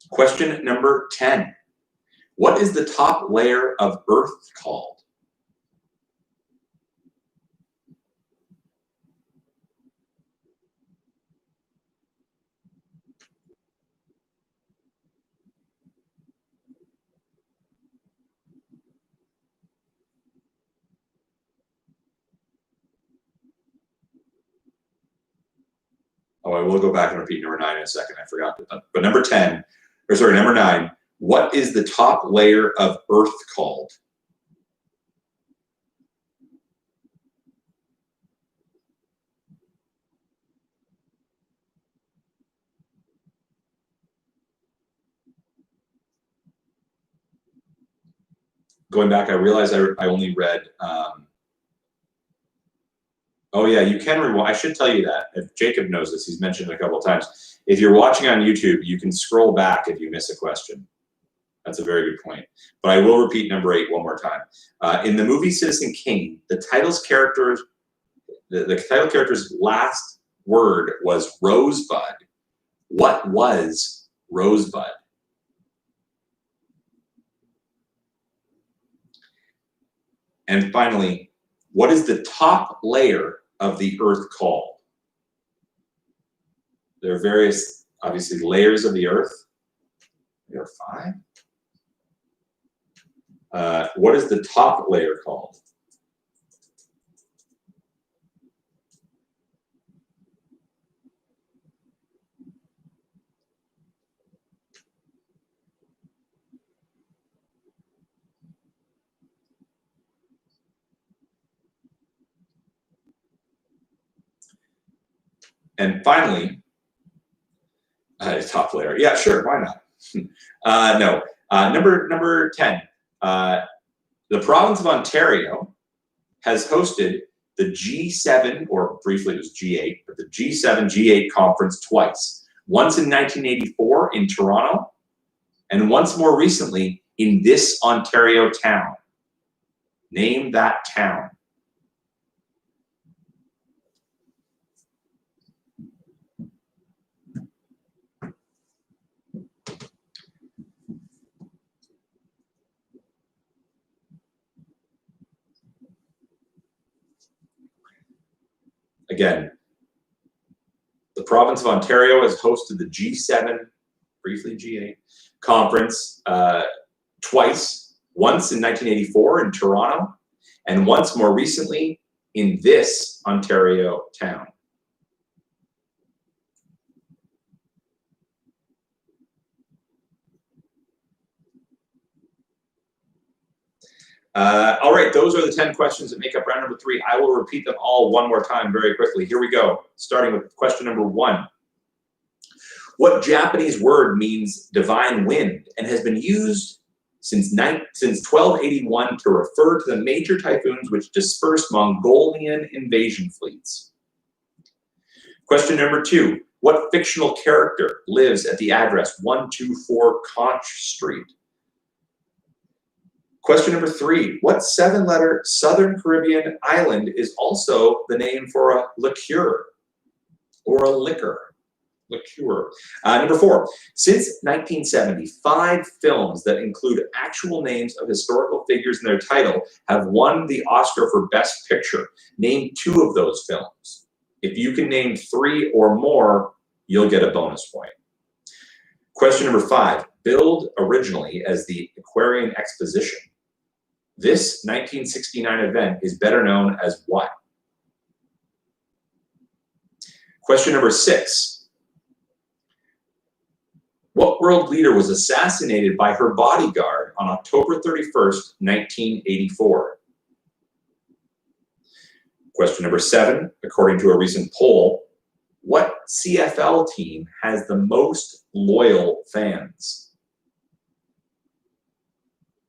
Question number 10. What is the top layer of Earth called? Oh, I will go back and repeat number 9 in a second. I forgot that. But number 9, what is the top layer of Earth called? Going back, I realized I only read. Oh yeah, you can rewind. I should tell you that. If Jacob knows this, he's mentioned it a couple of times. If you're watching on YouTube, you can scroll back if you miss a question. That's a very good point. But I will repeat number 8 one more time. In the movie Citizen Kane, the title character's last word was Rosebud. What was Rosebud? And finally, what is the top layer of the Earth called? There are various Obviously, layers of the Earth. Layer 5. What is the top layer called? And finally, top layer. Yeah, sure, why not? No. Number 10. The province of Ontario has hosted the G7, or briefly it was G8, but the G7, G8 conference twice. Once in 1984 in Toronto, and once more recently in this Ontario town. Name that town. Again, the province of Ontario has hosted the G7, briefly G8, conference twice, once in 1984 in Toronto, and once more recently in this Ontario town. All right, those are the 10 questions that make up round number 3. I will repeat them all one more time very quickly. Here we go, starting with question number 1. What Japanese word means divine wind and has been used since 1281 to refer to the major typhoons which dispersed Mongolian invasion fleets? Question number 2. What fictional character lives at the address 124 Conch Street? Question number 3, what 7-letter Southern Caribbean island is also the name for a liqueur or a liquor? Liqueur. Number 4, since 1970, 5 films that include actual names of historical figures in their title have won the Oscar for Best Picture. Name 2 of those films. If you can name 3 or more, you'll get a bonus point. Question number 5, billed originally as the Aquarian Exposition. This 1969 event is better known as what? Question number 6. What world leader was assassinated by her bodyguard on October 31st, 1984? Question number 7. According to a recent poll, what CFL team has the most loyal fans?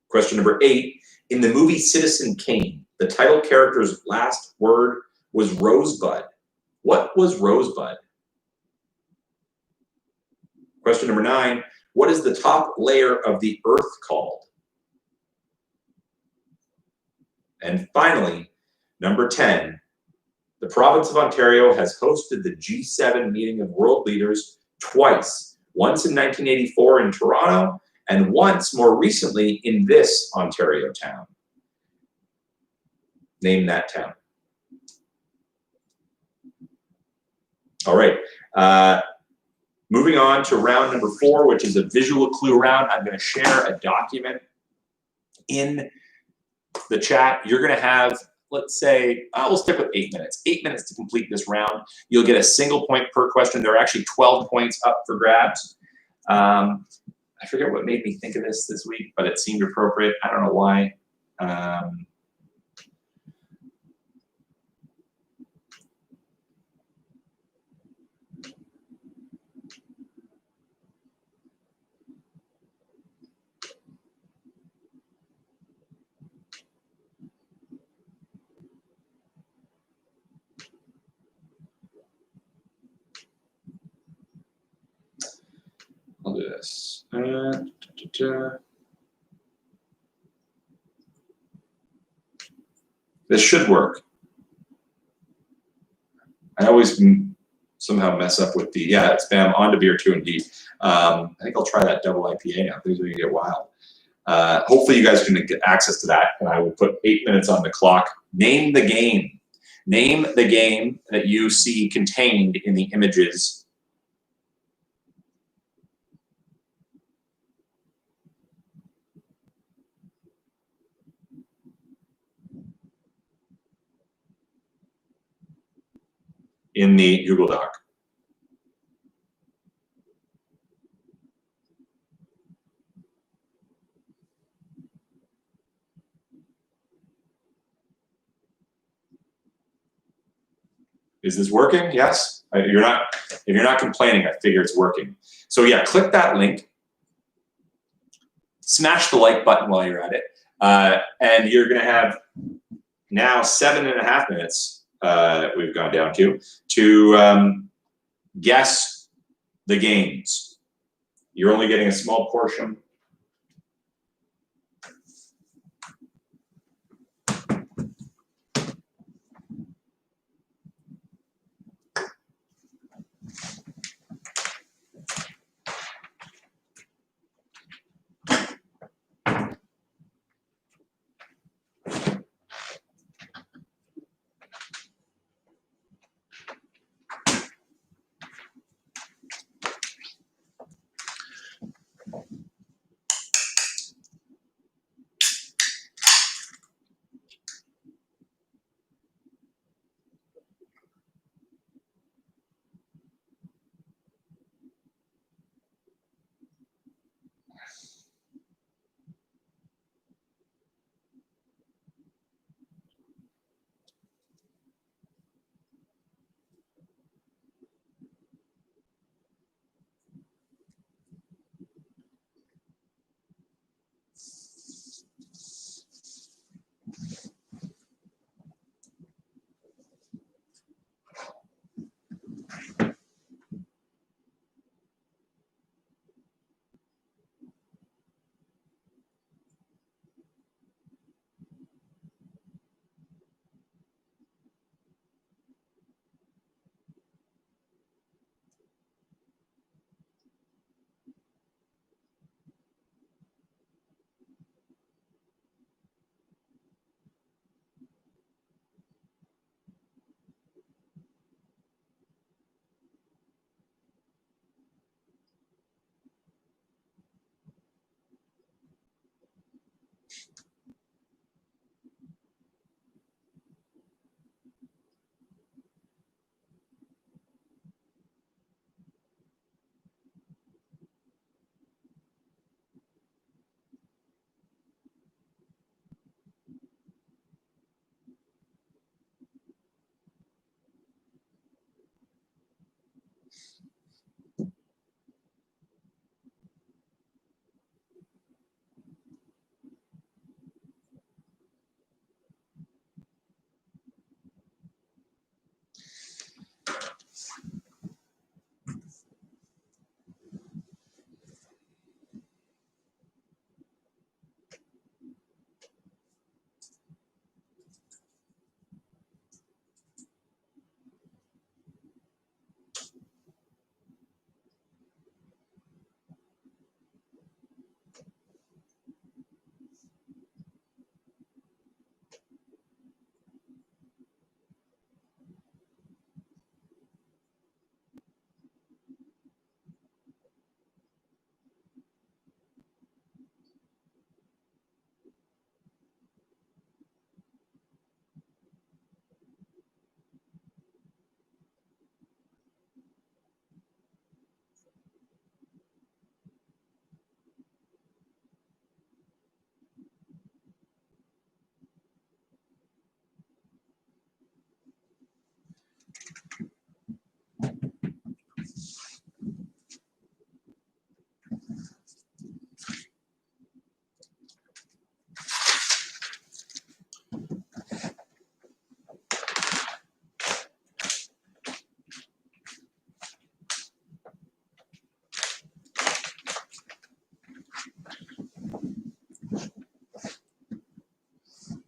Question number 8. In the movie Citizen Kane, the title character's last word was Rosebud. What was Rosebud? Question number 9. What is the top layer of the Earth called? And finally, number 10. The province of Ontario has hosted the G7 meeting of world leaders twice. Once in 1984 in Toronto, and once more recently in this Ontario town. Name that town. All right. Moving on to round number 4, which is a visual clue round. I'm going to share a document in the chat. You're going to have, let's say, we'll stick with 8 minutes. 8 minutes to complete this round. You'll get a single point per question. There are actually 12 points up for grabs. I forget what made me think of this week, but it seemed appropriate. I don't know why. I'll do this. This should work. I always somehow mess up with the, yeah, it's bam, on to beer 2 indeed. I think I'll try that double IPA now. Things are gonna get wild. Hopefully you guys can get access to that, and I will put 8 minutes on the clock. Name the game. Name the game that you see contained in the images in the Google Doc. Is this working? Yes. If you're not complaining, I figure it's working. So yeah, click that link. Smash the like button while you're at it. And you're going to have now 7.5 minutes, we've gone down to guess the games. You're only getting a small portion.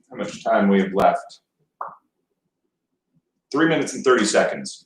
How much time we have left? 3 minutes and 30 seconds.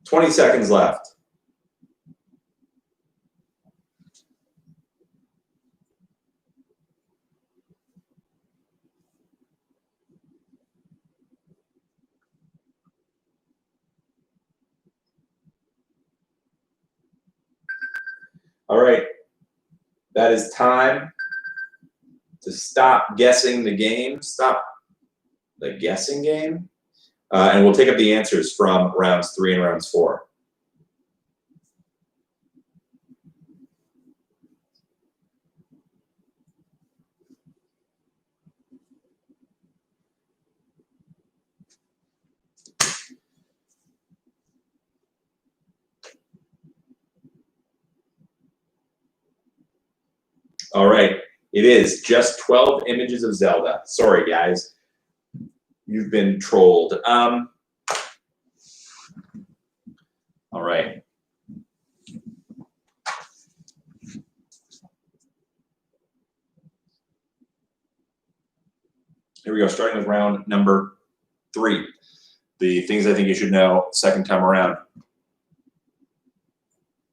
20 seconds left. All right, that is time to stop guessing the game. Stop the guessing game. And we'll take up the answers from rounds 3 and rounds 4. All right, it is just 12 images of Zelda. Sorry, guys. You've been trolled. All right. Here we go, starting with round number 3. The things I think you should know second time around.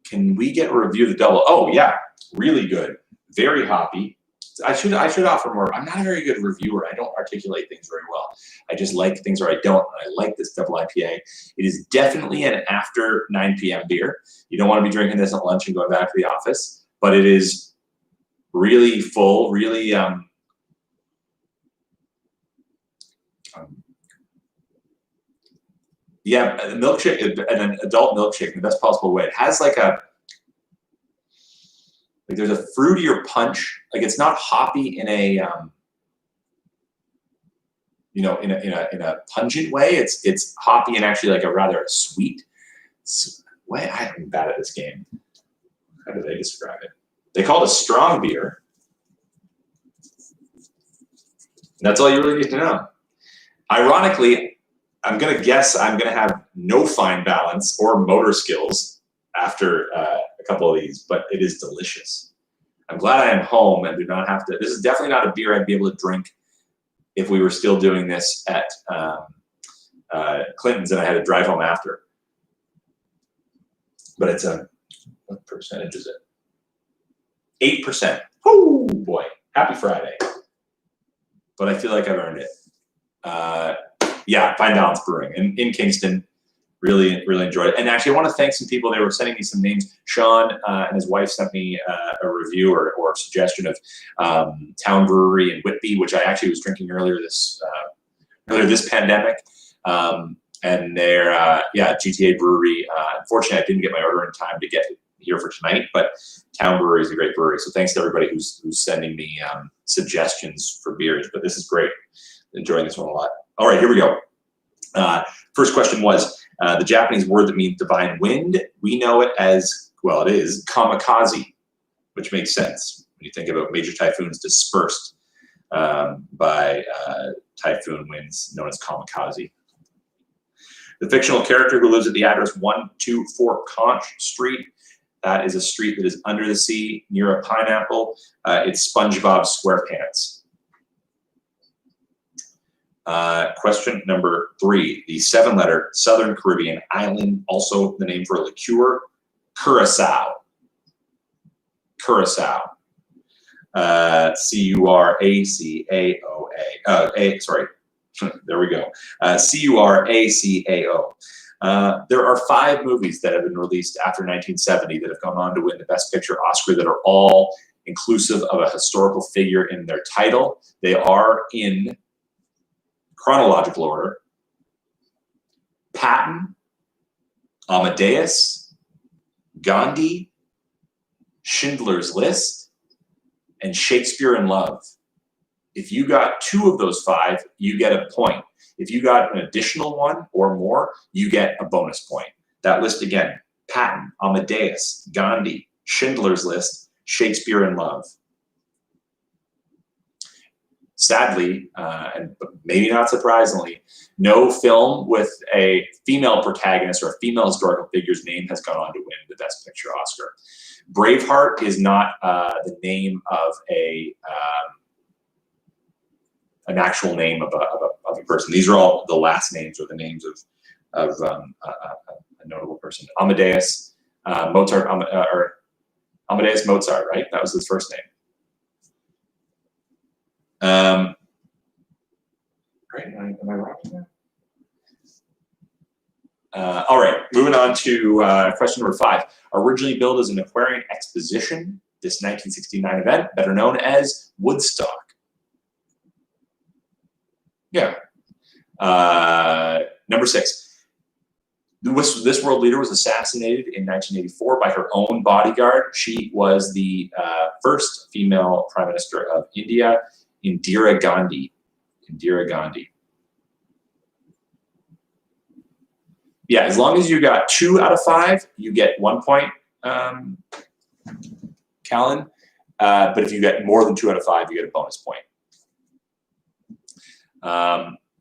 Can we get a review of the double? Oh, yeah, really good. Very hoppy. I should offer more. I'm not a very good reviewer. I don't articulate things very well. I just like things or I don't. I like this double IPA. It is definitely an after 9 p.m. beer. You don't want to be drinking this at lunch and going back to the office, but it is really full, really yeah, a milkshake, an adult milkshake in the best possible way. It has like there's a fruitier punch. Like it's not hoppy in a you know, in a pungent way. It's hoppy and actually like a rather sweet way. I'm bad at this game. How do they describe it? They call it a strong beer. And that's all you really need to know. Ironically, I'm gonna guess I'm gonna have no fine balance or motor skills after a couple of these, but it is delicious. I'm glad I am home and do not have to. This is definitely not a beer I'd be able to drink if we were still doing this at Clinton's and I had to drive home after. But it's what percentage is it? 8%. Oh boy, happy Friday. But I feel like I've earned it. Yeah, Fine Balance Brewing in Kingston. Really enjoyed it. And actually, I want to thank some people. They were sending me some names. Sean and his wife sent me a review or a suggestion of Town Brewery in Whitby, which I actually was drinking earlier this pandemic. And they're GTA Brewery. Unfortunately, I didn't get my order in time to get here for tonight, but Town Brewery is a great brewery. So thanks to everybody who's sending me suggestions for beers. But this is great. Enjoying this one a lot. All right, here we go. First question was the Japanese word that means divine wind. We know it as, well, it is kamikaze, which makes sense when you think about major typhoons dispersed by typhoon winds known as kamikaze. The fictional character who lives at the address 124 Conch Street. That is a street that is under the sea near a pineapple. It's SpongeBob SquarePants. Question number 3, the 7-letter Southern Caribbean island, also the name for a liqueur, Curacao. Curacao. C-U-R-A-C-A-O-A. Sorry, there we go. C-U-R-A-C-A-O. There are 5 movies that have been released after 1970 that have gone on to win the Best Picture Oscar that are all inclusive of a historical figure in their title. They are in chronological order: Patton, Amadeus, Gandhi, Schindler's List, and Shakespeare in Love. If you got 2 of those 5, you get a point. If you got an additional 1 or more, you get a bonus point. That list again: Patton, Amadeus, Gandhi, Schindler's List, Shakespeare in Love. Sadly, and maybe not surprisingly, no film with a female protagonist or a female historical figure's name has gone on to win the Best Picture Oscar. Braveheart is not the name of an actual name of a person. These are all the last names or the names of a a notable person. Amadeus Mozart, or Amadeus Mozart, right? That was his first name. Great, am I wrong here? All right, moving on to question number 5. Originally billed as an Aquarian exposition, this 1969 event, better known as Woodstock. Yeah. Number 6. This world leader was assassinated in 1984 by her own bodyguard. She was the first female Prime Minister of India, Indira Gandhi. Indira Gandhi. Yeah, as long as you got 2 out of 5, you get 1 point, Callan. But if you get more than 2 out of 5, you get a bonus point.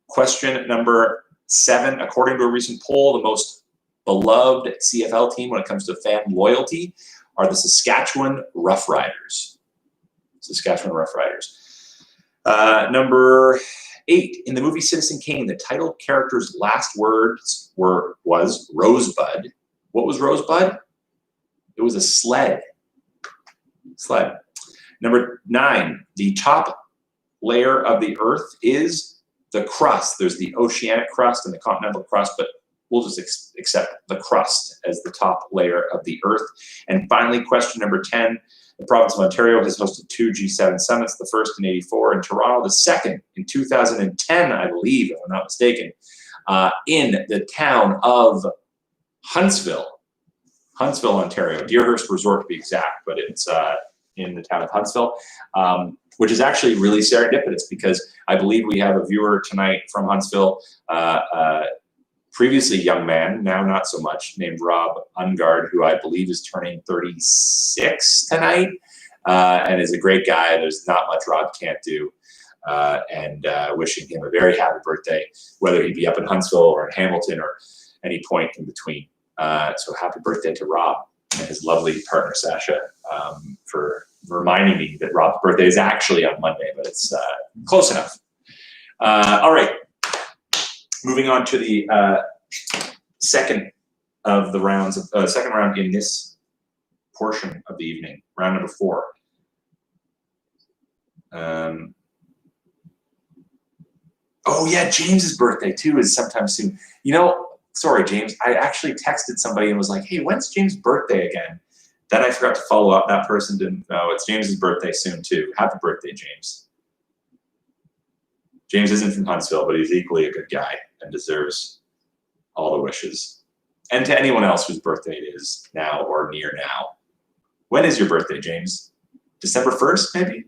Question number 7. According to a recent poll, the most beloved CFL team when it comes to fan loyalty are the Saskatchewan Roughriders. Saskatchewan Roughriders. Number 8. In the movie Citizen Kane, the title character's last words was Rosebud. What was Rosebud? It was a sled. Sled. Number 9. The top layer of the Earth is the crust. There's the oceanic crust and the continental crust, but we'll just accept the crust as the top layer of the Earth. And finally, question number 10. The province of Ontario has hosted 2 G7 summits, the first in '84 in Toronto, the second in 2010, I believe, if I'm not mistaken, in the town of Huntsville, Ontario, Deerhurst Resort to be exact, but it's in the town of Huntsville, which is actually really serendipitous because I believe we have a viewer tonight from Huntsville, previously young man, now not so much, named Rob Ungard, who I believe is turning 36 tonight, and is a great guy. There's not much Rob can't do, and wishing him a very happy birthday, whether he be up in Huntsville or in Hamilton or any point in between. So happy birthday to Rob and his lovely partner, Sasha, for reminding me that Rob's birthday is actually on Monday, but it's close enough. All right. Moving on to the second of the rounds, second round in this portion of the evening, round number 4. Oh yeah, James's birthday too is sometime soon. You know, sorry, James, I actually texted somebody and was like, hey, when's James' birthday again? Then I forgot to follow up. That person didn't know. It's James's birthday soon too. Happy birthday, James. James isn't from Huntsville, but he's equally a good guy and deserves all the wishes. And to anyone else whose birthday it is now or near now. When is your birthday, James? December 1st, maybe?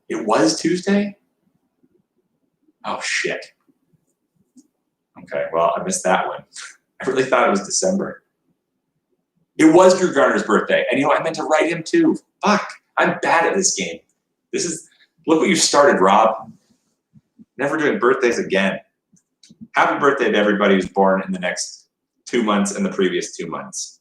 It was Tuesday? Oh, shit. Okay, well, I missed that one. I really thought it was December. It was Drew Garner's birthday. And you know, I meant to write him too. Fuck, I'm bad at this game. This is, look what you started, Rob. Never doing birthdays again. Happy birthday to everybody who's born in the next 2 months and the previous 2 months.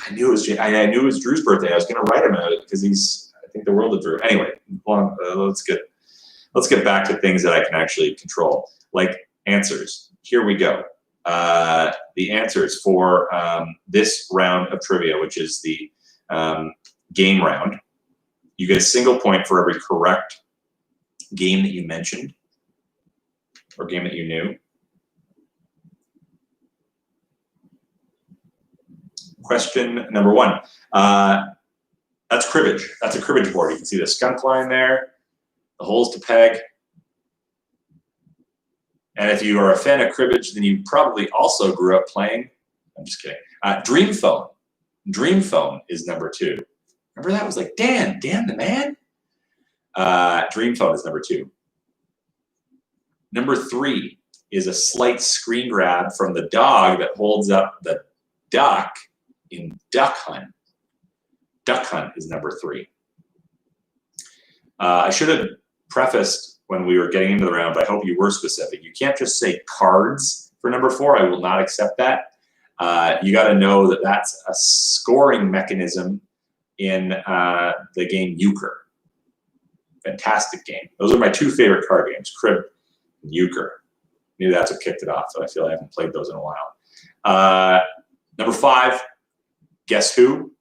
I knew it was Drew's birthday. I was going to write him out because he's, I think, the world of Drew. Anyway, let's get back to things that I can actually control, like answers. Here we go. The answers for this round of trivia, which is the game round. You get a single point for every correct game that you mentioned or game that you knew. Question number 1. That's cribbage. That's a cribbage board. You can see the skunk line there, the holes to peg. And if you are a fan of cribbage, then you probably also grew up playing, I'm just kidding, Dream Phone. Dream Phone is number 2. Remember that? Was like, Dan the man? Dream Phone is number 2. Number 3 is a slight screen grab from the dog that holds up the duck in Duck Hunt. Duck Hunt is number 3. I should have prefaced when we were getting into the round, but I hope you were specific. You can't just say cards for number 4. I will not accept that. You got to know that that's a scoring mechanism in the game euchre. Fantastic game. Those are my two favorite card games, Crib and Euchre. Maybe that's what kicked it off, but I feel I haven't played those in a while. Number 5, Guess Who?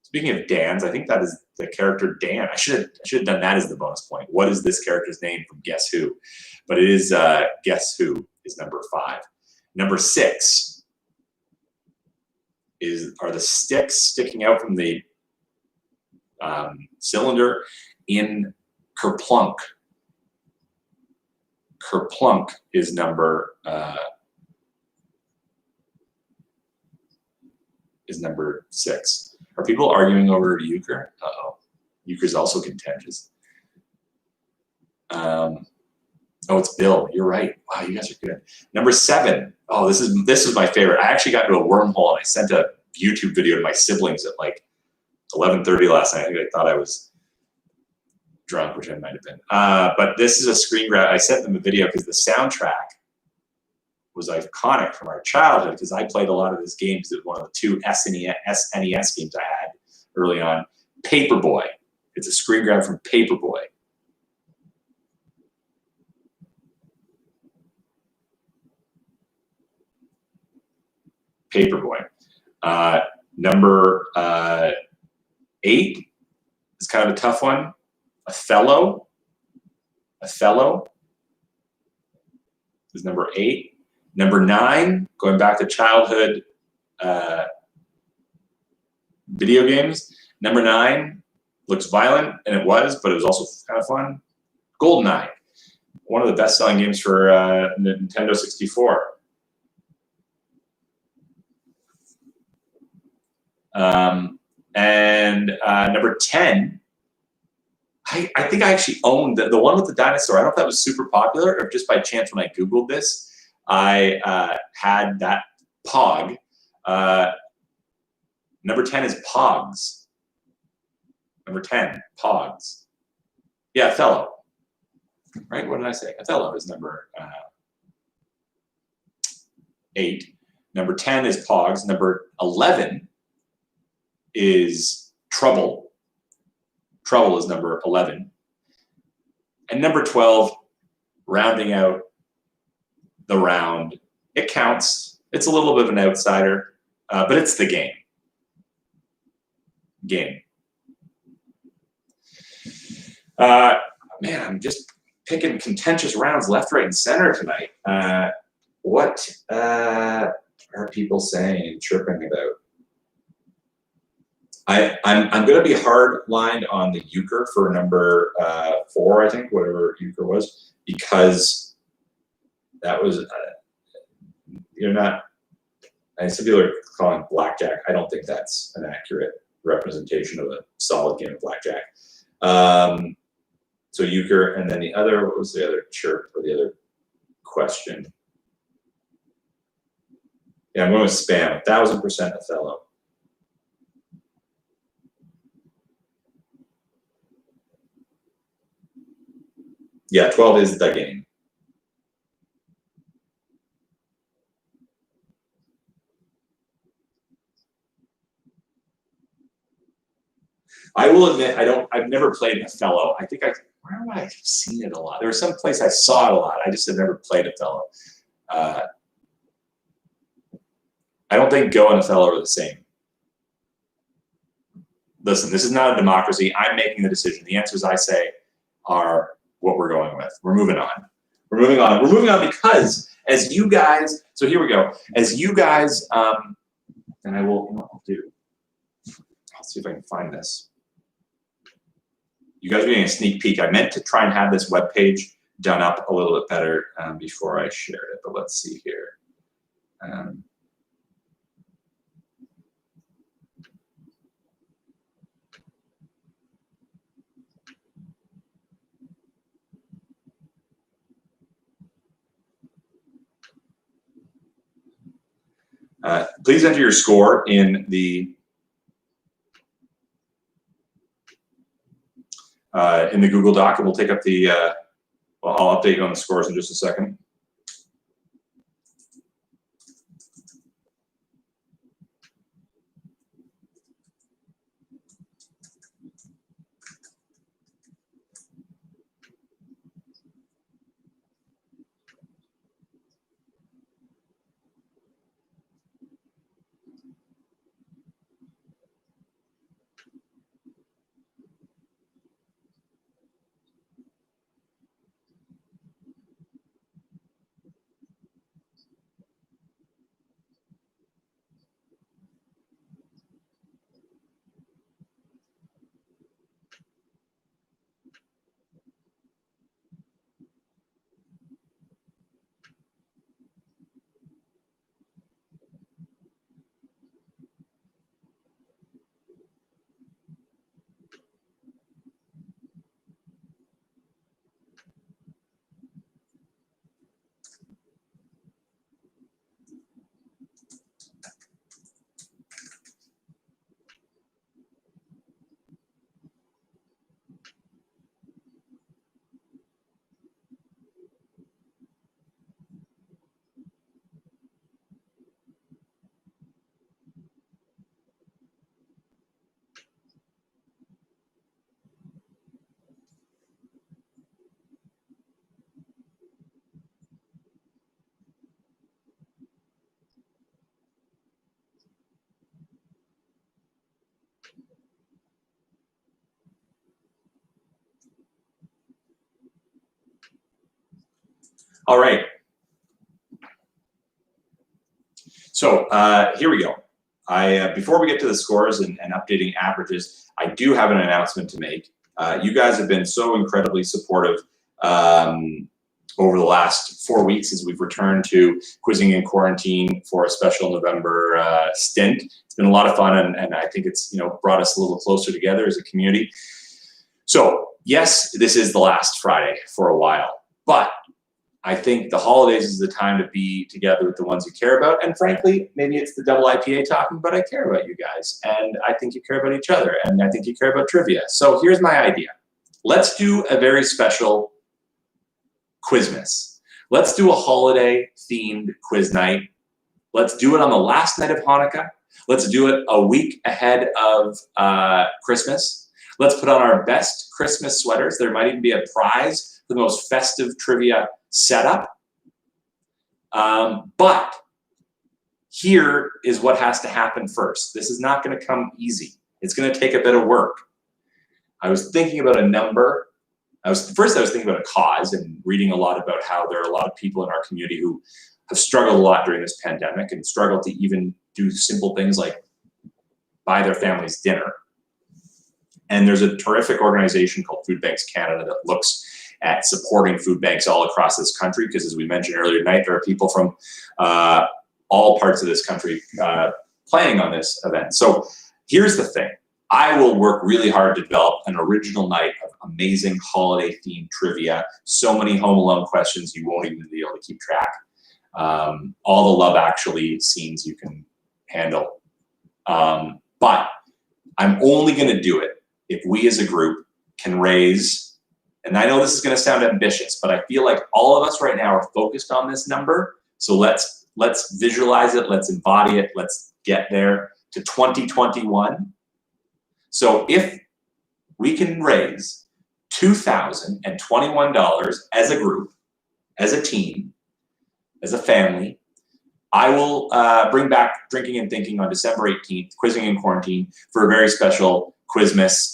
Speaking of Dan's, I think that is the character Dan. I should have done that as the bonus point. What is this character's name from Guess Who? But it is Guess Who is number 5. Number 6 are the sticks sticking out from the cylinder in Kerplunk. Kerplunk is number 6. Are people arguing over Euchre? Uh-oh. Euchre is also contentious. Oh, it's Bill. You're right. Wow, you guys are good. Number 7. Oh, this is my favorite. I actually got into a wormhole and I sent a YouTube video to my siblings at like 11:30 last night. I think they thought I was drunk, which I might have been. But this is a screen grab. I sent them a video because the soundtrack was iconic from our childhood because I played a lot of this game because it was one of the 2 SNES games I had early on. Paperboy. It's a screen grab from Paperboy. Paperboy. Number 8 is kind of a tough one. Othello. Othello is number 8. Number 9, going back to childhood video games. Number 9 looks violent, and it was, but it was also kind of fun. GoldenEye, one of the best-selling games for Nintendo 64. Number 10, I think I actually owned the one with the dinosaur. I don't know if that was super popular or just by chance when I Googled this, I had that Pog. Number 10 is Pogs. Number 10, Pogs. Yeah, Othello. Right? What did I say? Othello is number 8. Number 10 is Pogs. Number 11 is Trouble. Trouble is number 11. And number 12, rounding out the round. It counts. It's a little bit of an outsider, but it's the game. Man, I'm just picking contentious rounds left, right, and center tonight. What are people saying and chirping about? I'm going to be hard lined on the Euchre for number 4, I think, whatever Euchre was, because that was you're not. Some people are calling it blackjack. I don't think that's an accurate representation of a solid game of blackjack. So Euchre, and then the other, what was the other chirp or the other question? Yeah, I'm going with spam. 1,000% Othello. Yeah, 12 is the game. I will admit, I've never played Othello. I think where have I seen it a lot? There was some place I saw it a lot. I just have never played Othello. I don't think Go and Othello are the same. Listen, this is not a democracy. I'm making the decision. The answers I say are what we're going with. We're moving on. We're moving on. We're moving on because as you guys, so here we go. As you guys, and I will, I'll see if I can find this. You guys are getting a sneak peek. I meant to try and have this webpage done up a little bit better before I shared it, but let's see here. Please enter your score in the Google Doc, and we'll take up the. Well, I'll update you on the scores in just a second. All right. So here we go. Before we get to the scores and updating averages, I do have an announcement to make. You guys have been so incredibly supportive over the last 4 weeks as we've returned to quizzing in quarantine for a special November stint. It's been a lot of fun, and I think it's brought us a little closer together as a community. So yes, this is the last Friday for a while, but I think the holidays is the time to be together with the ones you care about. And frankly, maybe it's the double IPA talking, but I care about you guys. And I think you care about each other. And I think you care about trivia. So here's my idea. Let's do a very special Quizmas. Let's do a holiday themed quiz night. Let's do it on the last night of Hanukkah. Let's do it a week ahead of Christmas. Let's put on our best Christmas sweaters. There might even be a prize for the most festive trivia setup. But here is what has to happen first. This is not going to come easy. It's going to take a bit of work. I was thinking about a number. First I was thinking about a cause and reading a lot about how there are a lot of people in our community who have struggled a lot during this pandemic and struggled to even do simple things like buy their families dinner. And there's a terrific organization called Food Banks Canada that looks at supporting food banks all across this country, because as we mentioned earlier tonight, there are people from all parts of this country planning on this event. So here's the thing. I will work really hard to develop an original night of amazing holiday themed trivia. So many Home Alone questions you won't even be able to keep track. All the Love Actually scenes you can handle. But I'm only going to do it if we as a group can raise, and I know this is going to sound ambitious, but I feel like all of us right now are focused on this number. So let's visualize it. Let's embody it. Let's get there to 2021. So if we can raise $2,021 as a group, as a team, as a family, I will bring back Drinking and Thinking on December 18th, Quizzing in Quarantine, for a very special Quizmas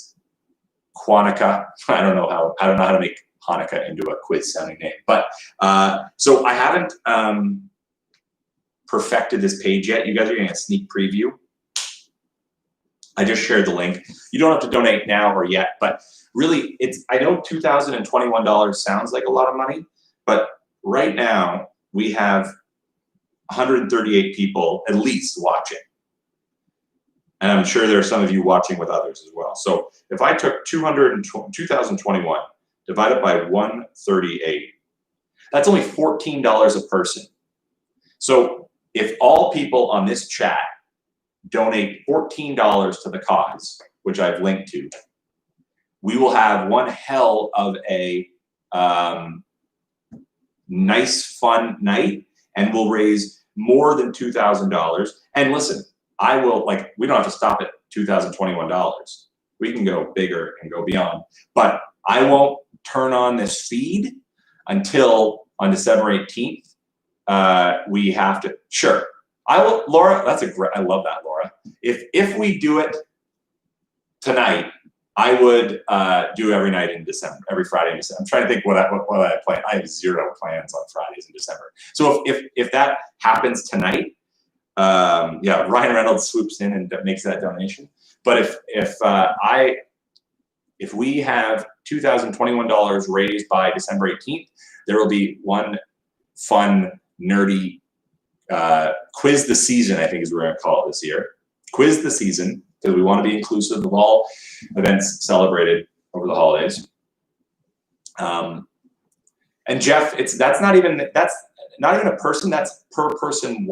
Hanukkah. I don't know how to make Hanukkah into a quiz sounding name, but so I haven't perfected this page yet. You guys are getting a sneak preview. I just shared the link. You don't have to donate now or yet, but really, I know $2,021 sounds like a lot of money, but right now we have 138 people at least watching. And I'm sure there are some of you watching with others as well. So if I took 2021 divided by 138, that's only $14 a person. So if all people on this chat donate $14 to the cause, which I've linked to, we will have one hell of a nice, fun night, and we'll raise more than $2,000. And listen, we don't have to stop at $2,021. We can go bigger and go beyond. But I won't turn on this feed until on December 18th. We have to, sure. I will, Laura, I love that, Laura. If we do it tonight, I would do every night in December, every Friday in December. I'm trying to think what I plan. I have zero plans on Fridays in December. So if that happens tonight, yeah, Ryan Reynolds swoops in and makes that donation. But if we have $2,021 raised by December 18th, there will be one fun, nerdy quiz the season, I think is what we're going to call it this year. Quiz the season, because we want to be inclusive of all events celebrated over the holidays. And Jeff, that's not even a person, that's per person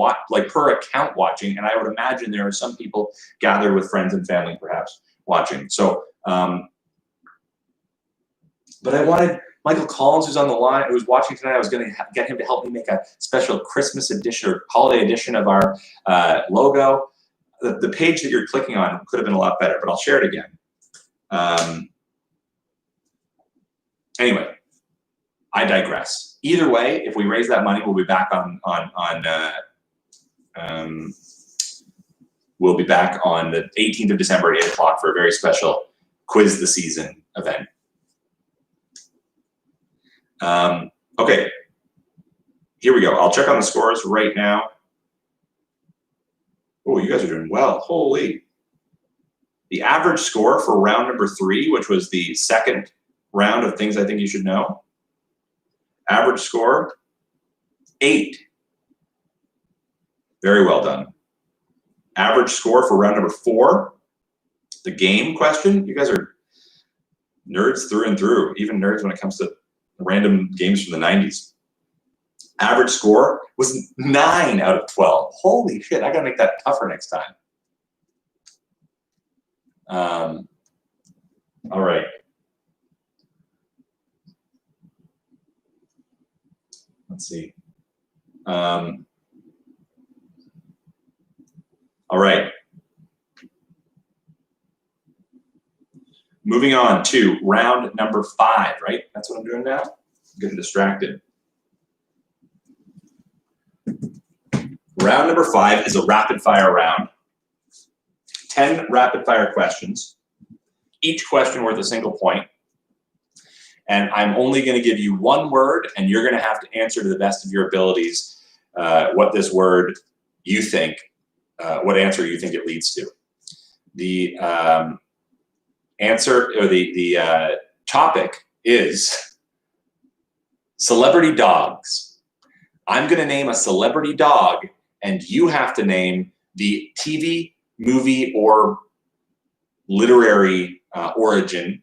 per account watching. And I would imagine there are some people gathered with friends and family perhaps watching. So, but I wanted Michael Collins, who's on the line, who's watching tonight. I was going to get him to help me make a special Christmas edition or holiday edition of our logo. The page that you're clicking on could have been a lot better, but I'll share it again. Anyway, I digress. Either way, if we raise that money, we'll be back we'll be back on the 18th of December at 8 o'clock for a very special Quiz the Season event. Okay. Here we go. I'll check on the scores right now. Oh, you guys are doing well. Holy. The average score for round number 3, which was the second round of things I think you should know. Average score, 8. Very well done. Average score for round number 4, the game question. You guys are nerds through and through, even nerds when it comes to random games from the 90s. Average score was 9 out of 12. Holy shit, I gotta make that tougher next time. All right. Let's see. All right. Moving on to round number 5, right? That's what I'm doing now. I'm getting distracted. Round number 5 is a rapid fire round. 10 rapid fire questions, each question worth a single point. And I'm only going to give you one word, and you're going to have to answer to the best of your abilities what this word you think, what answer you think it leads to. The answer, or the topic is celebrity dogs. I'm going to name a celebrity dog, and you have to name the TV, movie, or literary origin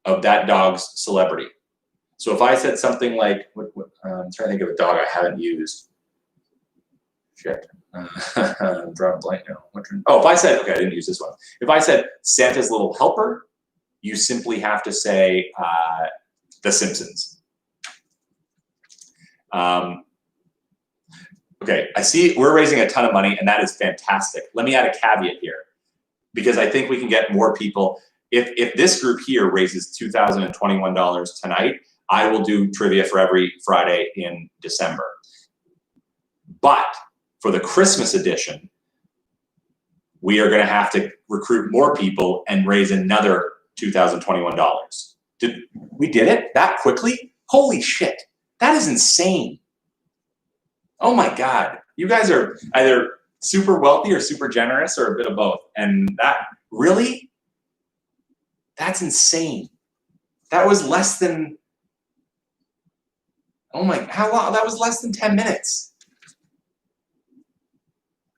of that dog's celebrity. So if I said something like, I'm trying to think of a dog I haven't used. Shit. I'm drawing a blank now. Oh, if I said, okay, I didn't use this one. If I said Santa's Little Helper, you simply have to say The Simpsons. Okay, I see we're raising a ton of money, and that is fantastic. Let me add a caveat here, because I think we can get more people. If this group here raises $2,021 tonight, I will do trivia for every Friday in December. But for the Christmas edition, we are going to have to recruit more people and raise another $2,021. We did it that quickly? Holy shit, that is insane. Oh my God, you guys are either super wealthy or super generous or a bit of both. And that, really? That's insane. That was less than, oh my, how long? That was less than 10 minutes.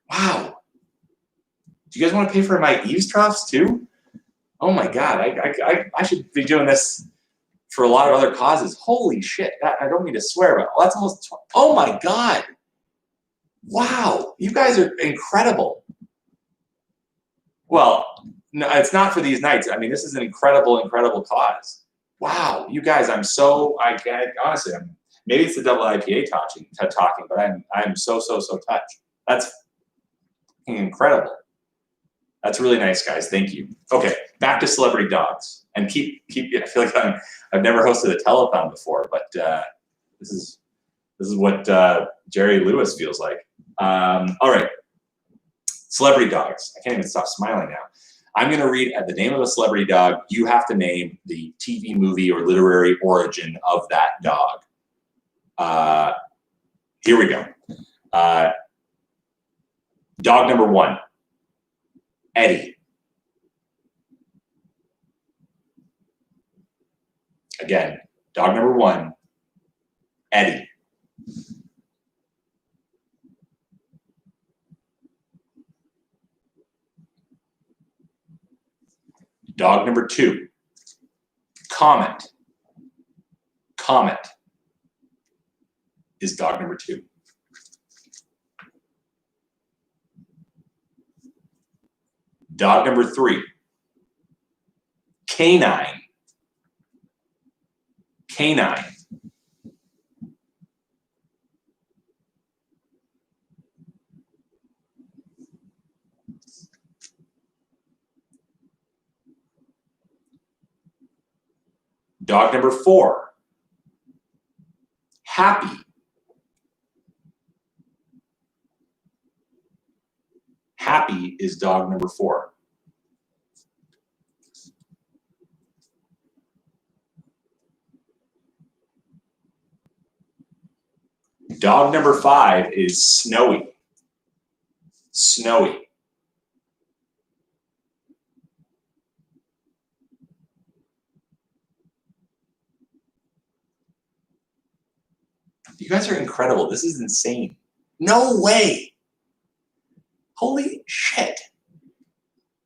Wow. Do you guys want to pay for my eavesdrops too? Oh my God, I should be doing this for a lot of other causes. Holy shit, I don't mean to swear, but that's almost, oh my God. Wow, you guys are incredible. Well, no, it's not for these nights. I mean, this is an incredible, incredible cause. Wow, you guys, honestly, maybe it's the double IPA talking, but I'm so touched. That's incredible. That's really nice, guys. Thank you. Okay, back to celebrity dogs, and keep. I feel like I've never hosted a telethon before, but this is what Jerry Lewis feels like. All right, celebrity dogs. I can't even stop smiling now. I'm going to read the name of a celebrity dog. You have to name the TV, movie, or literary origin of that dog. Here we go. Dog number 1, Eddie. Again, dog number 1, Eddie. Dog number 2, Comet. Comet is dog number 2. Dog number 3, Canine. Canine. Dog number 4, Happy. Happy is dog number 4. Dog number 5 is Snowy. Snowy. You guys are incredible. This is insane. No way. Holy shit.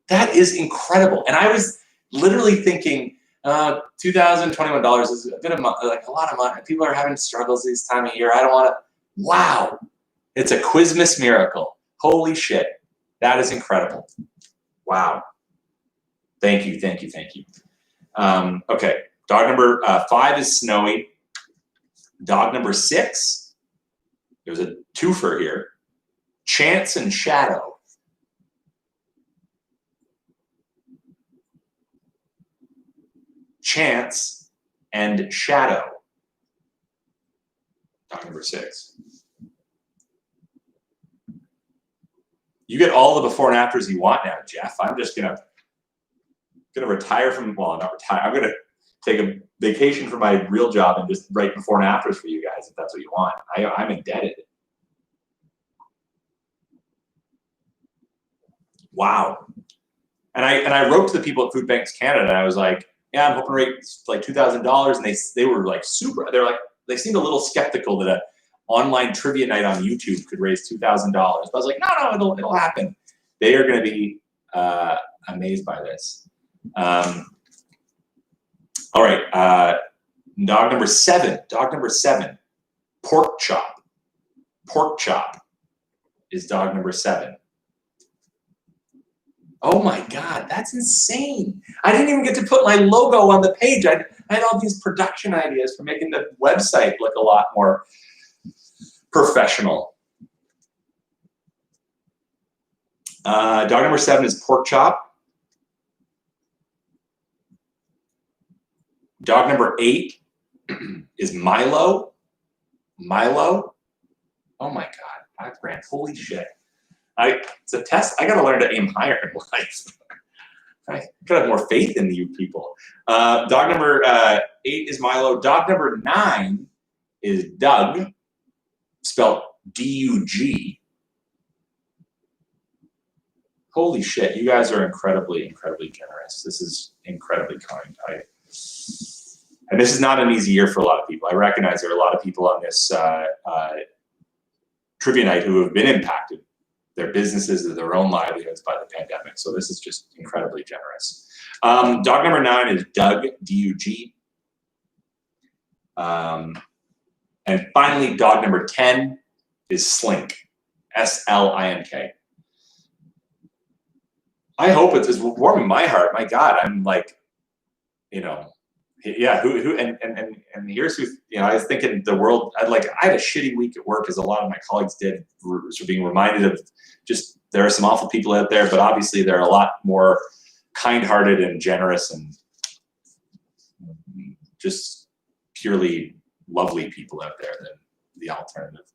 That is incredible. And I was literally thinking, $2,021 is a bit of like a lot of money. People are having struggles this time of year. I don't want to. Wow. It's a Quizmas miracle. Holy shit. That is incredible. Wow. Thank you, thank you, thank you. Okay. Dog number 5 is Snowy. Dog number 6, there's a twofer here. Chance and Shadow. Chance and Shadow. Dog number 6. You get all the before and afters you want now, Jeff. I'm just gonna retire from, well, not retire. I'm gonna take a vacation from my real job and just write before and afters for you guys if that's what you want. I'm indebted. Wow. And I wrote to the people at Food Banks Canada and I was like, yeah, I'm hoping to raise like $2,000, and they were like super. They're like, they seemed a little skeptical that a online trivia night on YouTube could raise $2,000. But I was like, no, it'll happen. They are going to be amazed by this. All right, dog number 7. Dog number 7, Pork Chop. Pork Chop is dog number 7. Oh my God, that's insane. I didn't even get to put my logo on the page. I had all these production ideas for making the website look a lot more professional. Dog number 7 is Pork Chop. Dog number 8 is Milo. Milo. Oh my God, $5,000. Holy shit. It's a test. I gotta learn to aim higher in life. I gotta have more faith in you people. Dog number 8 is Milo. Dog number 9 is Doug, spelled D-U-G. Holy shit, you guys are incredibly, incredibly generous. This is incredibly kind. And this is not an easy year for a lot of people. I recognize there are a lot of people on this trivia night who have been impacted, their businesses, their own livelihoods by the pandemic. So this is just incredibly generous. Dog number 9 is Doug, D-U-G. And finally, dog number 10 is Slink, S-L-I-N-K. I hope it's warming my heart. My God, I'm like, you know, yeah, and here's who, you know, I was thinking the world, I had a shitty week at work, as a lot of my colleagues did, so being reminded of just, there are some awful people out there, but obviously there are a lot more kind-hearted and generous and just purely lovely people out there than the alternative.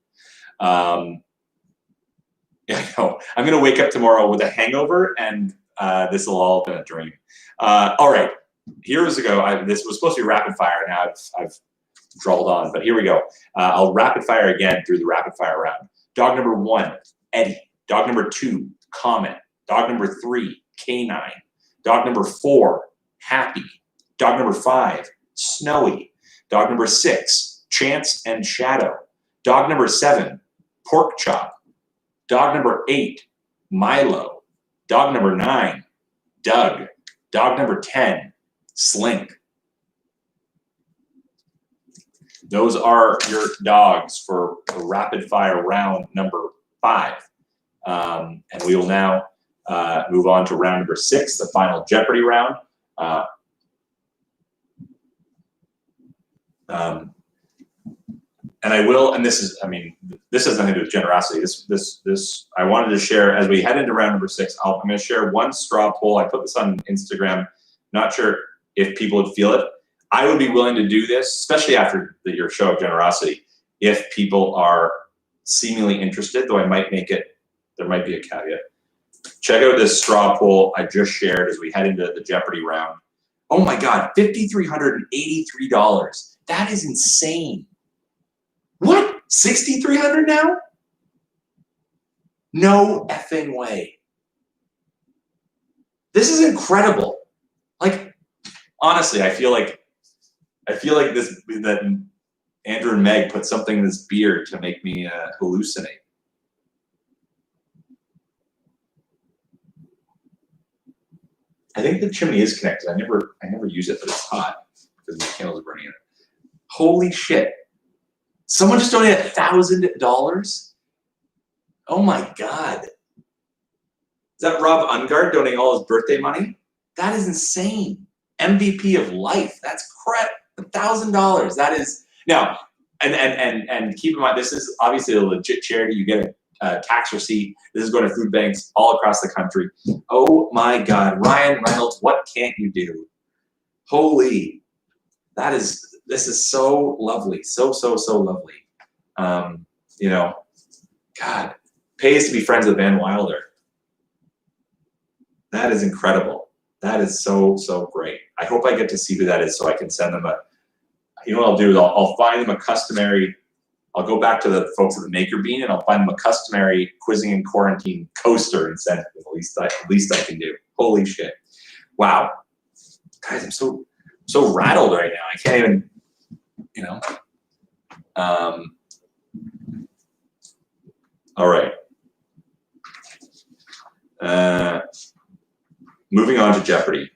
Yeah, I know. I'm gonna wake up tomorrow with a hangover, and this will all have been a dream. All right. Years ago, this was supposed to be rapid fire. Now I've drawled on, but here we go. I'll rapid fire again through the rapid fire round. Dog number 1, Eddie. Dog number 2, Comet. Dog number 3, Canine. Dog number 4, Happy. Dog number 5, Snowy. Dog number 6, Chance and Shadow. Dog number 7, Pork Chop. Dog number 8, Milo. Dog number 9, Doug. Dog number 10, Slink. Those are your dogs for rapid fire round number 5. And we will now move on to round number 6, the final Jeopardy round. And I will, and this is, I mean, this has nothing to do with generosity. This I wanted to share as we head into round number 6. I'm going to share one straw poll. I put this on Instagram. Not sure if people would feel it. I would be willing to do this, especially after your show of generosity, if people are seemingly interested, though I might make it, there might be a caveat. Check out this straw poll I just shared as we head into the Jeopardy round. Oh my God, $5,383. That is insane. What? $6,300 now? No effing way. This is incredible. Like, honestly, I feel like that Andrew and Meg put something in this beer to make me hallucinate. I think the chimney is connected. I never use it, but it's hot because my candles are burning in it. Holy shit! Someone just donated $1,000. Oh my god! Is that Rob Ungard donating all his birthday money? That is insane. MVP of life. That's crap. $1,000. That is now, and keep in mind, this is obviously a legit charity. You get a tax receipt. This is going to food banks all across the country. Oh my God, Ryan Reynolds, what can't you do? Holy, this is so lovely, so lovely. You know, God, pays to be friends with Van Wilder. That is incredible. That is so great. I hope I get to see who that is so I can send them you know what I'll do is I'll find them a customary, I'll go back to the folks at the Maker Bean and I'll find them a customary Quizzing in Quarantine coaster and send it to them. At least I can do. Holy shit. Wow. Guys, I'm so rattled right now. I can't even, you know. All right. Moving on to Jeopardy.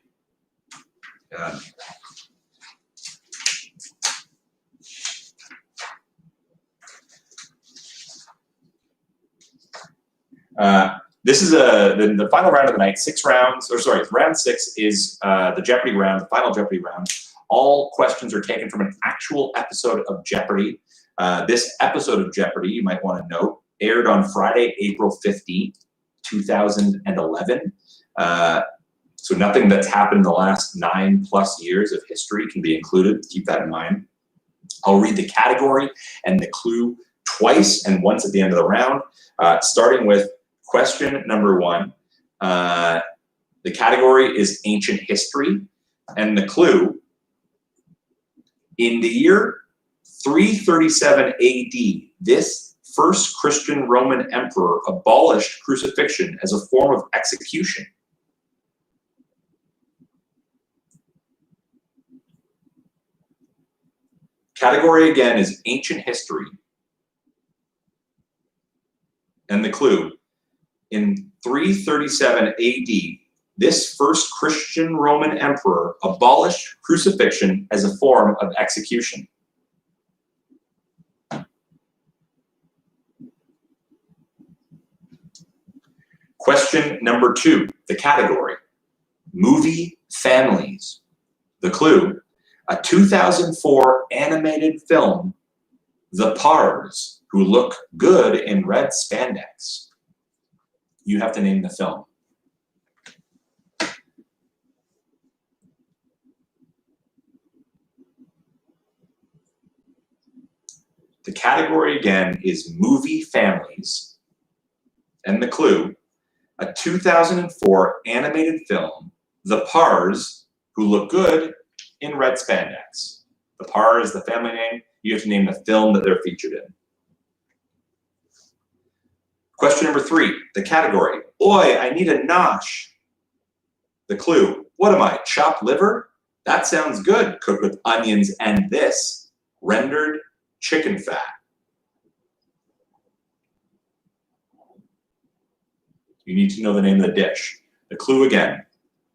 This is the final round of the night. 6 rounds, or sorry, round 6 is the Jeopardy round, the final Jeopardy round. All questions are taken from an actual episode of Jeopardy. This episode of Jeopardy, you might want to note, aired on Friday, April 15th, 2011. So nothing that's happened in the last 9+ years of history can be included. Keep that in mind. I'll read the category and the clue twice and once at the end of the round, starting with question number 1. The category is ancient history, and the clue: in the year 337 AD, this first Christian Roman emperor abolished crucifixion as a form of execution. Category again is ancient history. And the clue: in 337 AD, this first Christian Roman emperor abolished crucifixion as a form of execution. Question number 2, the category: movie families. The clue: a 2004 animated film, The Pars, who look good in red spandex. You have to name the film. The category again is movie families, and the clue: a 2004 animated film, The Pars, who look good in red spandex. The Pars, the family name. You have to name the film that they're featured in. Question number 3, the category: oi, I need a nosh. The clue: what am I, chopped liver? That sounds good, cooked with onions and this, rendered chicken fat. You need to know the name of the dish. The clue again,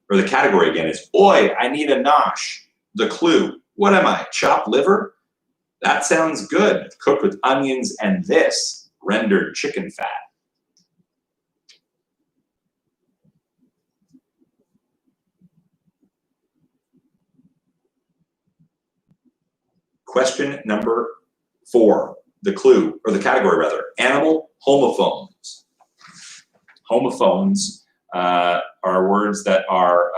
or the category again, is oi, I need a nosh. The clue: what am I, chopped liver? That sounds good, cooked with onions and this, rendered chicken fat. Question number 4, the clue, or the category rather: animal homophones. Homophones are words that are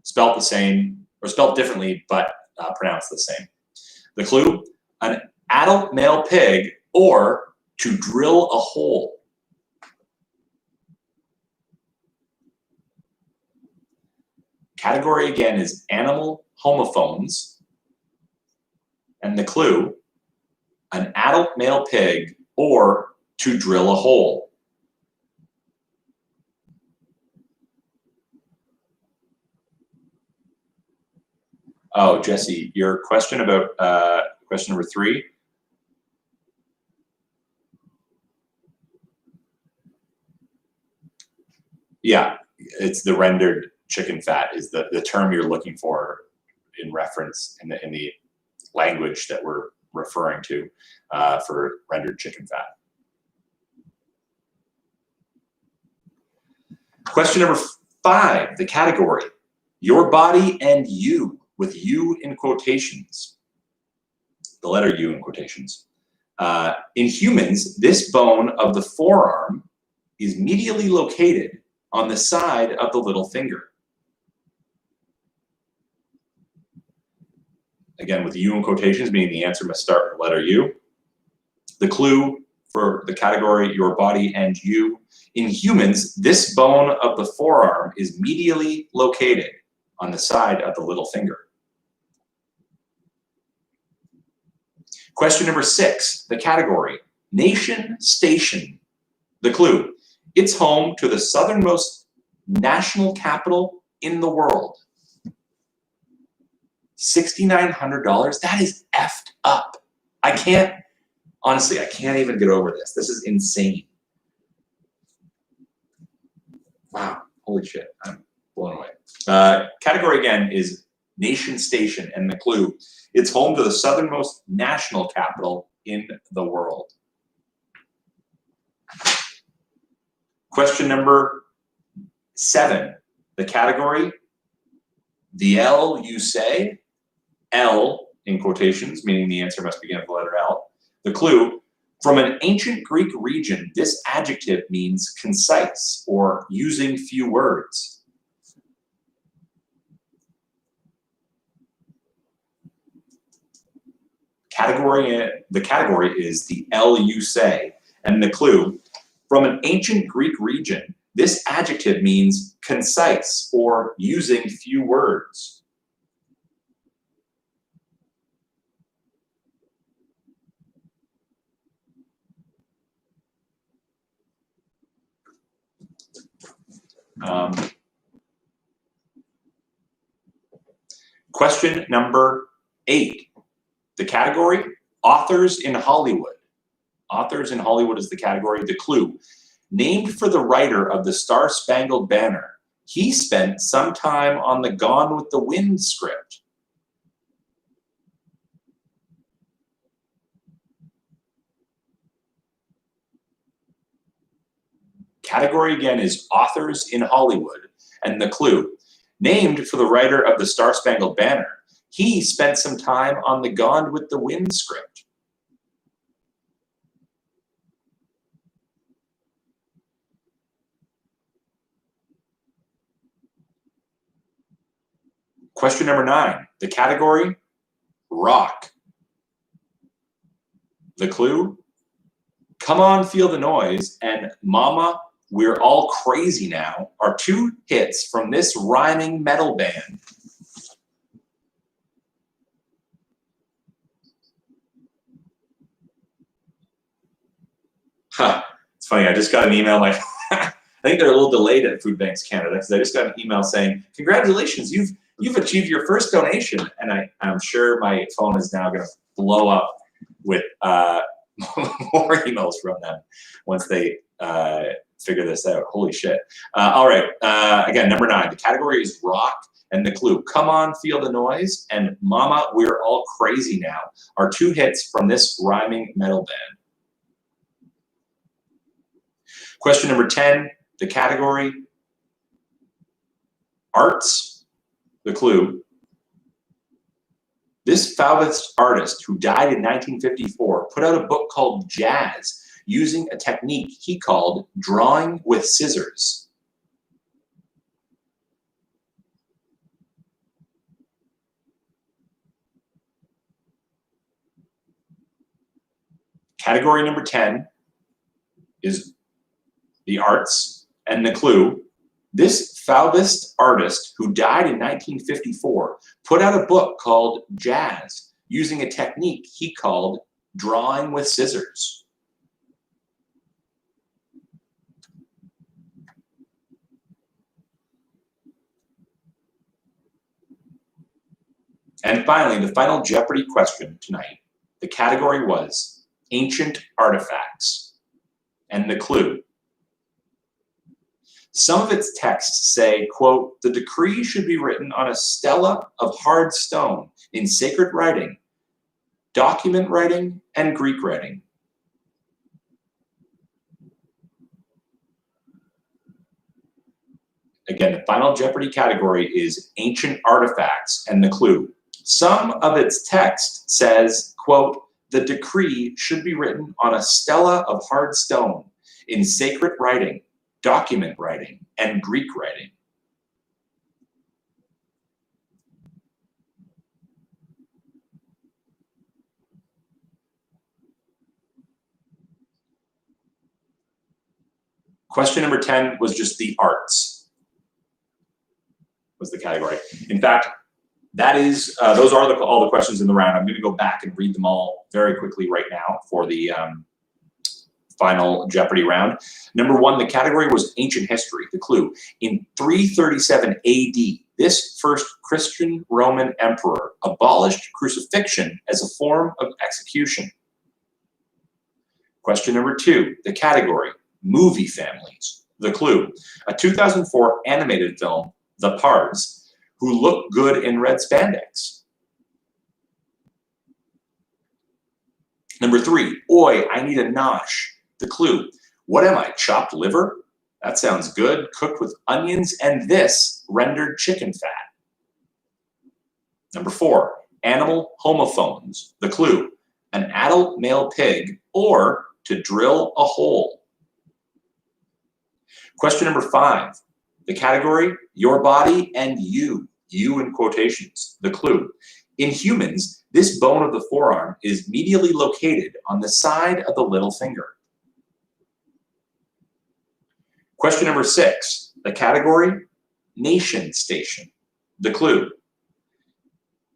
spelt the same, or spelt differently, but pronounced the same. The clue: an adult male pig, or to drill a hole. Category again is animal homophones, and the clue: an adult male pig, or to drill a hole? Oh, Jesse, your question about question number 3. Yeah, it's the rendered chicken fat is the term you're looking for in reference in the language that we're referring to for rendered chicken fat. Question number 5, the category, your body and you, with you in quotations, the letter U in quotations. In humans, this bone of the forearm is medially located on the side of the little finger. Again, with U in quotations, meaning the answer must start with the letter U. The clue for the category, your body and you. In humans, this bone of the forearm is medially located on the side of the little finger. Question number 6, the category, nation station. The clue, it's home to the southernmost national capital in the world. $6,900, that is effed up. Honestly, I can't even get over this. This is insane. Wow, holy shit, I'm blown away. Category again is nation station, and the clue, it's home to the southernmost national capital in the world. Question number 7, the category, the L you say, L in quotations, meaning the answer must begin with the letter L. The clue, from an ancient Greek region, this adjective means concise or using few words. The category is the L you say, and the clue, from an ancient Greek region, this adjective means concise or using few words. Question number 8. The category, authors in Hollywood. Authors in Hollywood is the category. The clue, named for the writer of the Star-Spangled Banner. He spent some time on the Gone with the Wind script. Category again is authors in Hollywood, and the clue, named for the writer of the Star-Spangled Banner. He spent some time on the Gone with the Wind script. Question number 9, the category, rock. The clue, come on, feel the noise, and Mama, we're all crazy now are 2 hits from this rhyming metal band. It's funny, I just got an email, I think they're a little delayed at Food Banks Canada, because I just got an email saying, congratulations, you've achieved your first donation, and I'm sure my phone is now going to blow up with more emails from them once they figure this out. Holy shit. All right, again, number 9, the category is rock, and the clue, come on, feel the noise, and Mama, we're all crazy now are 2 hits from this rhyming metal band. Question number 10, the category, arts. The clue, this Fauvist artist who died in 1954 put out a book called Jazz using a technique he called drawing with scissors. Category number 10 is the arts, and the clue, this Fauvist artist who died in 1954 put out a book called Jazz using a technique he called drawing with scissors. And finally, the final Jeopardy question tonight. The category was ancient artifacts. And the clue. Some of its texts say, quote, the decree should be written on a stela of hard stone in sacred writing, document writing, and Greek writing. Again, the final Jeopardy category is ancient artifacts, and the clue. Some of its text says, quote, the decree should be written on a stela of hard stone in sacred writing, document writing, and Greek writing. Question number 10 was just the arts, was the category. In fact, that is, those are all the questions in the round. I'm going to go back and read them all very quickly right now for the final Jeopardy round. Number 1, the category was ancient history. The clue, in 337 AD, this first Christian Roman emperor abolished crucifixion as a form of execution. Question number 2, the category, movie families. The clue, a 2004 animated film, The Pards, who look good in red spandex. Number 3, oi, I need a nosh. The clue, what am I, chopped liver? That sounds good, cooked with onions and this rendered chicken fat. Number 4, animal homophones. The clue, an adult male pig or to drill a hole. Question number 5, the category, your body and you in quotations. The clue, in humans, this bone of the forearm is medially located on the side of the little finger. Question number 6, the category, nation station. The clue,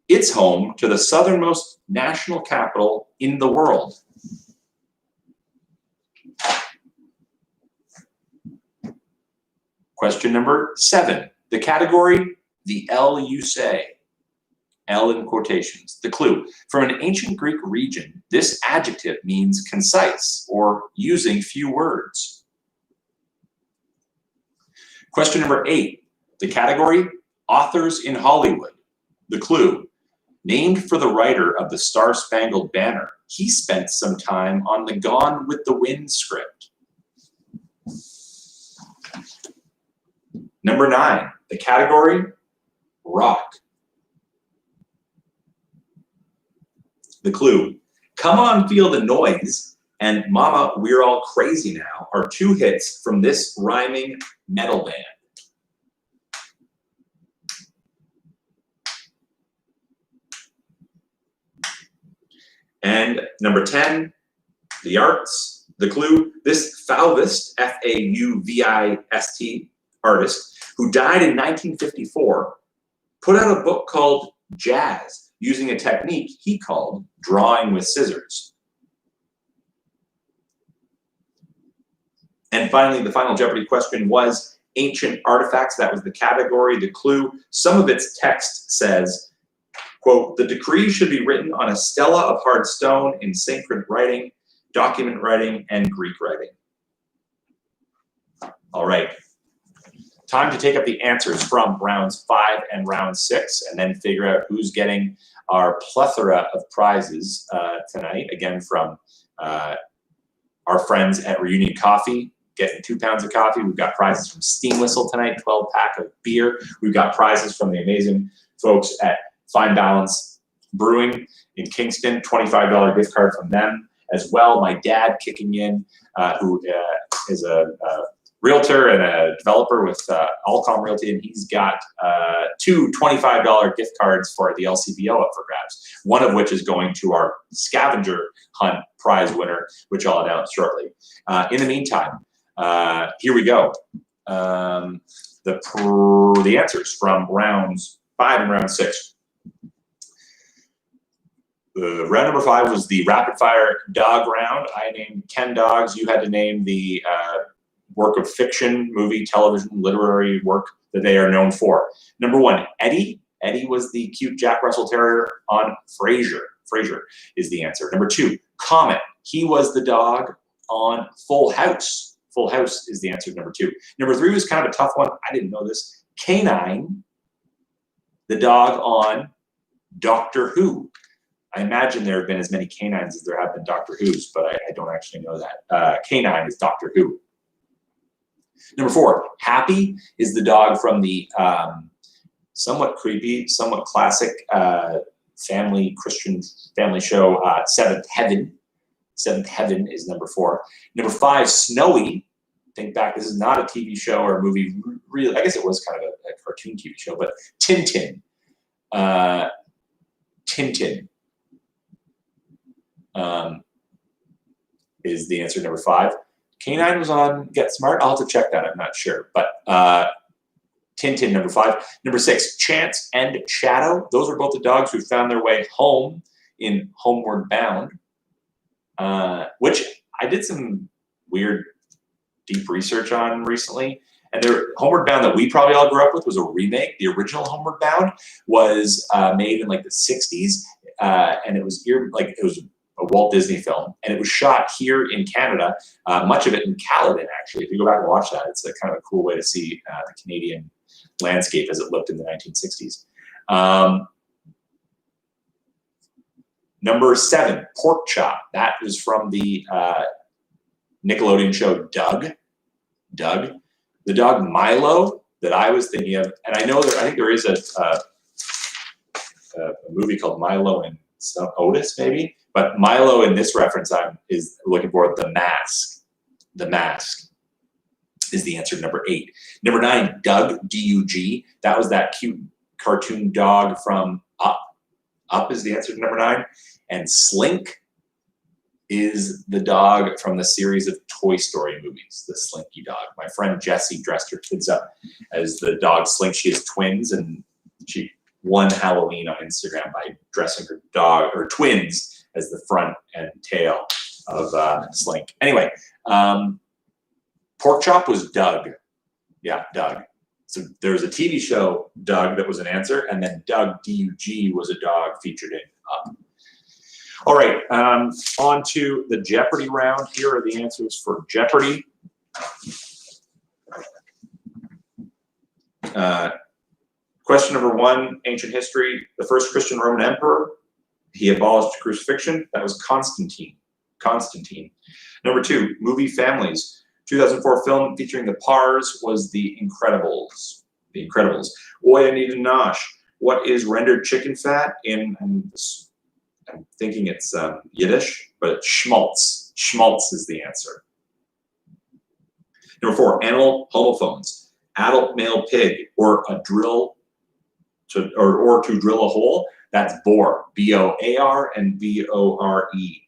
it's home to the southernmost national capital in the world. Question number 7, the category, the L you say. L in quotations. The clue, from an ancient Greek region, this adjective means concise or using few words. Question number 8, the category, authors in Hollywood. The clue, named for the writer of the Star-Spangled Banner. He spent some time on the Gone with the Wind script. Number 9, the category, rock. The clue, come on, feel the noise, and Mama, We're All Crazy Now are 2 hits from this rhyming metal band. And number 10, the arts. The clue, this Fauvist, Fauvist artist, who died in 1954, put out a book called Jazz, using a technique he called drawing with scissors. And finally, the final Jeopardy question was ancient artifacts. That was the category. The clue, some of its text says, quote, the decree should be written on a stela of hard stone in sacred writing, document writing, and Greek writing. All right. Time to take up the answers from rounds 5 and round 6, and then figure out who's getting our plethora of prizes tonight. Again, from our friends at Reunion Coffee, getting 2 pounds of coffee. We've got prizes from Steam Whistle tonight, 12-pack of beer. We've got prizes from the amazing folks at Fine Balance Brewing in Kingston, $25 gift card from them as well. My dad kicking in, who is a realtor and a developer with Allcom Realty, and he's got 2 $25 gift cards for the LCBO up for grabs, one of which is going to our Scavenger Hunt prize winner, which I'll announce shortly. In the meantime, here we go. The answers from rounds 5 and round 6. round number 5 was the rapid fire dog round. I named 10 dogs. You had to name the work of fiction, movie, television, literary work that they are known for. Number 1, Eddie. Eddie was the cute Jack Russell Terrier on Frasier. Frasier is the answer. Number 2, Comet. He was the dog on Full House. Full House is the answer to number 2. Number 3 was kind of a tough one. I didn't know this. Canine, the dog on Doctor Who. I imagine there have been as many canines as there have been Doctor Who's, but I don't actually know that. Canine is Doctor Who. Number 4, Happy is the dog from the somewhat creepy, somewhat classic family Christian family show, Seventh Heaven. Seventh Heaven is number 4. Number 5, Snowy. Think back, this is not a TV show or a movie. Really, I guess it was kind of a cartoon TV show, but Tintin. Tintin is the answer, number 5. Canine was on Get Smart. I'll have to check that. I'm not sure. But Tintin, number 5. Number 6, Chance and Shadow. Those are both the dogs who found their way home in Homeward Bound, which I did some weird, deep research on recently. And Homeward Bound that we probably all grew up with was a remake. The original Homeward Bound was made in like the 60s, and it was a Walt Disney film, and it was shot here in Canada, much of it in Caledon, actually. If you go back and watch that, it's a kind of a cool way to see the Canadian landscape as it looked in the 1960s. Number 7, Pork Chop. That was from the Nickelodeon show Doug. Doug. The dog Milo that I was thinking of, and I think there is a movie called Milo and Otis, maybe. But Milo in this reference is looking for The Mask. The Mask is the answer to number 8. Number 9, Doug, D-U-G. That was that cute cartoon dog from Up. Up is the answer to number 9. And Slink is the dog from the series of Toy Story movies, the Slinky dog. My friend Jessie dressed her kids up as the dog Slink. She has twins, and she won Halloween on Instagram by dressing her twins as the front and tail of Slink. Anyway, Pork Chop was Doug. Yeah, Doug. So there was a TV show, Doug, that was an answer, and then Doug, D-U-G, was a dog featured in Up. All right, on to the Jeopardy round. Here are the answers for Jeopardy. Question number 1, ancient history. The first Christian Roman emperor, he abolished crucifixion. That was Constantine. Constantine. Number 2, movie families. 2004 film featuring the Pars was The Incredibles. The Incredibles. Oy, I need a nosh. What is rendered chicken fat in... I'm thinking it's Yiddish, but it's schmaltz. Schmaltz is the answer. Number 4, animal homophones. Adult male pig, or a drill, or to drill a hole. That's bore. B-O-A-R and B-O-R-E.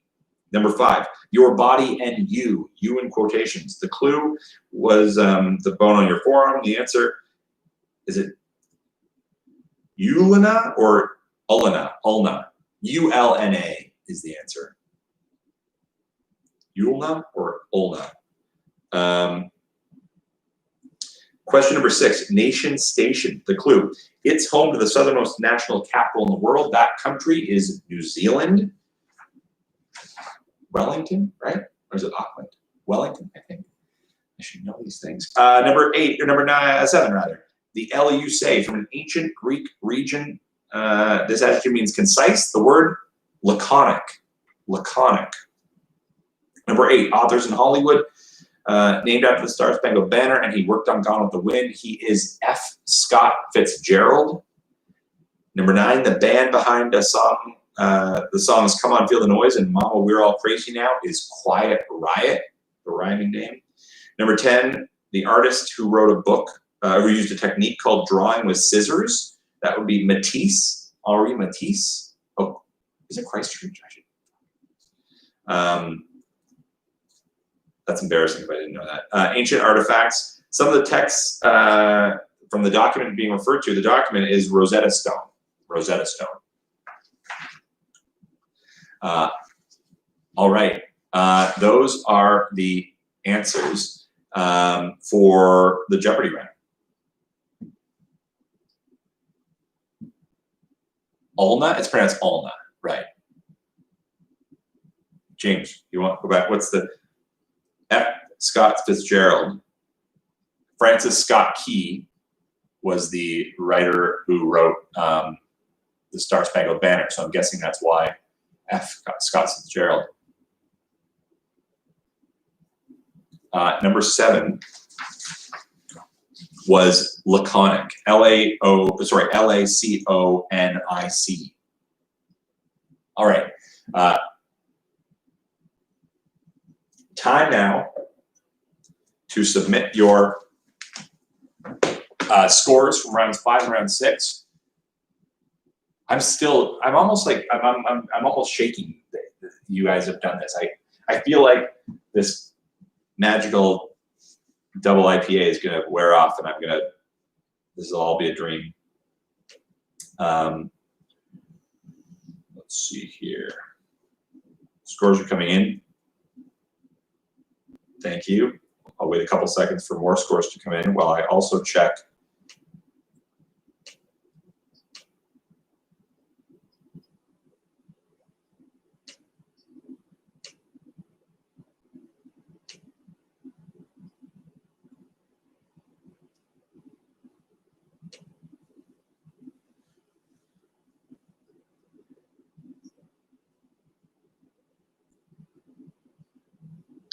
Number 5, your body and you in quotations. The clue was the bone on your forearm. The answer, is it ulna or ulna? Ulna. U-L-N-A is the answer. Ulna or ulna? Question number 6, nation station. The clue, it's home to the southernmost national capital in the world. That country is New Zealand. Wellington, right? Or is it Auckland? Wellington, I think. I should know these things. Number 7 rather. The Eleusae, from an ancient Greek region. This adjective means concise. The word laconic. Laconic. Number 8, authors in Hollywood. Named after the Star Spangled Banner, and he worked on Gone with the Wind. He is F. Scott Fitzgerald. Number 9, the band behind a song. The songs Come On Feel the Noise and Mama We're All Crazy Now is Quiet Riot, the rhyming name. Number 10, the artist who wrote a book, who used a technique called drawing with scissors. That would be Matisse, Henri Matisse. Oh, is it Christchurch? That's embarrassing if I didn't know that. Ancient artifacts. Some of the texts from the document being referred to, the document is Rosetta Stone. Rosetta Stone. All right. Those are the answers for the Jeopardy round. Ulna? It's pronounced Ulna, right. James, you want to go back? What's the F. Scott Fitzgerald? Francis Scott Key was the writer who wrote the Star Spangled Banner, so I'm guessing that's why F. Scott Fitzgerald. Number 7 was laconic. Laconic. All right. Time now to submit your scores from rounds 5 and round 6. I'm almost shaking that you guys have done this. I feel like this magical double IPA is going to wear off, and this will all be a dream. Let's see here. Scores are coming in. Thank you. I'll wait a couple seconds for more scores to come in while I also check.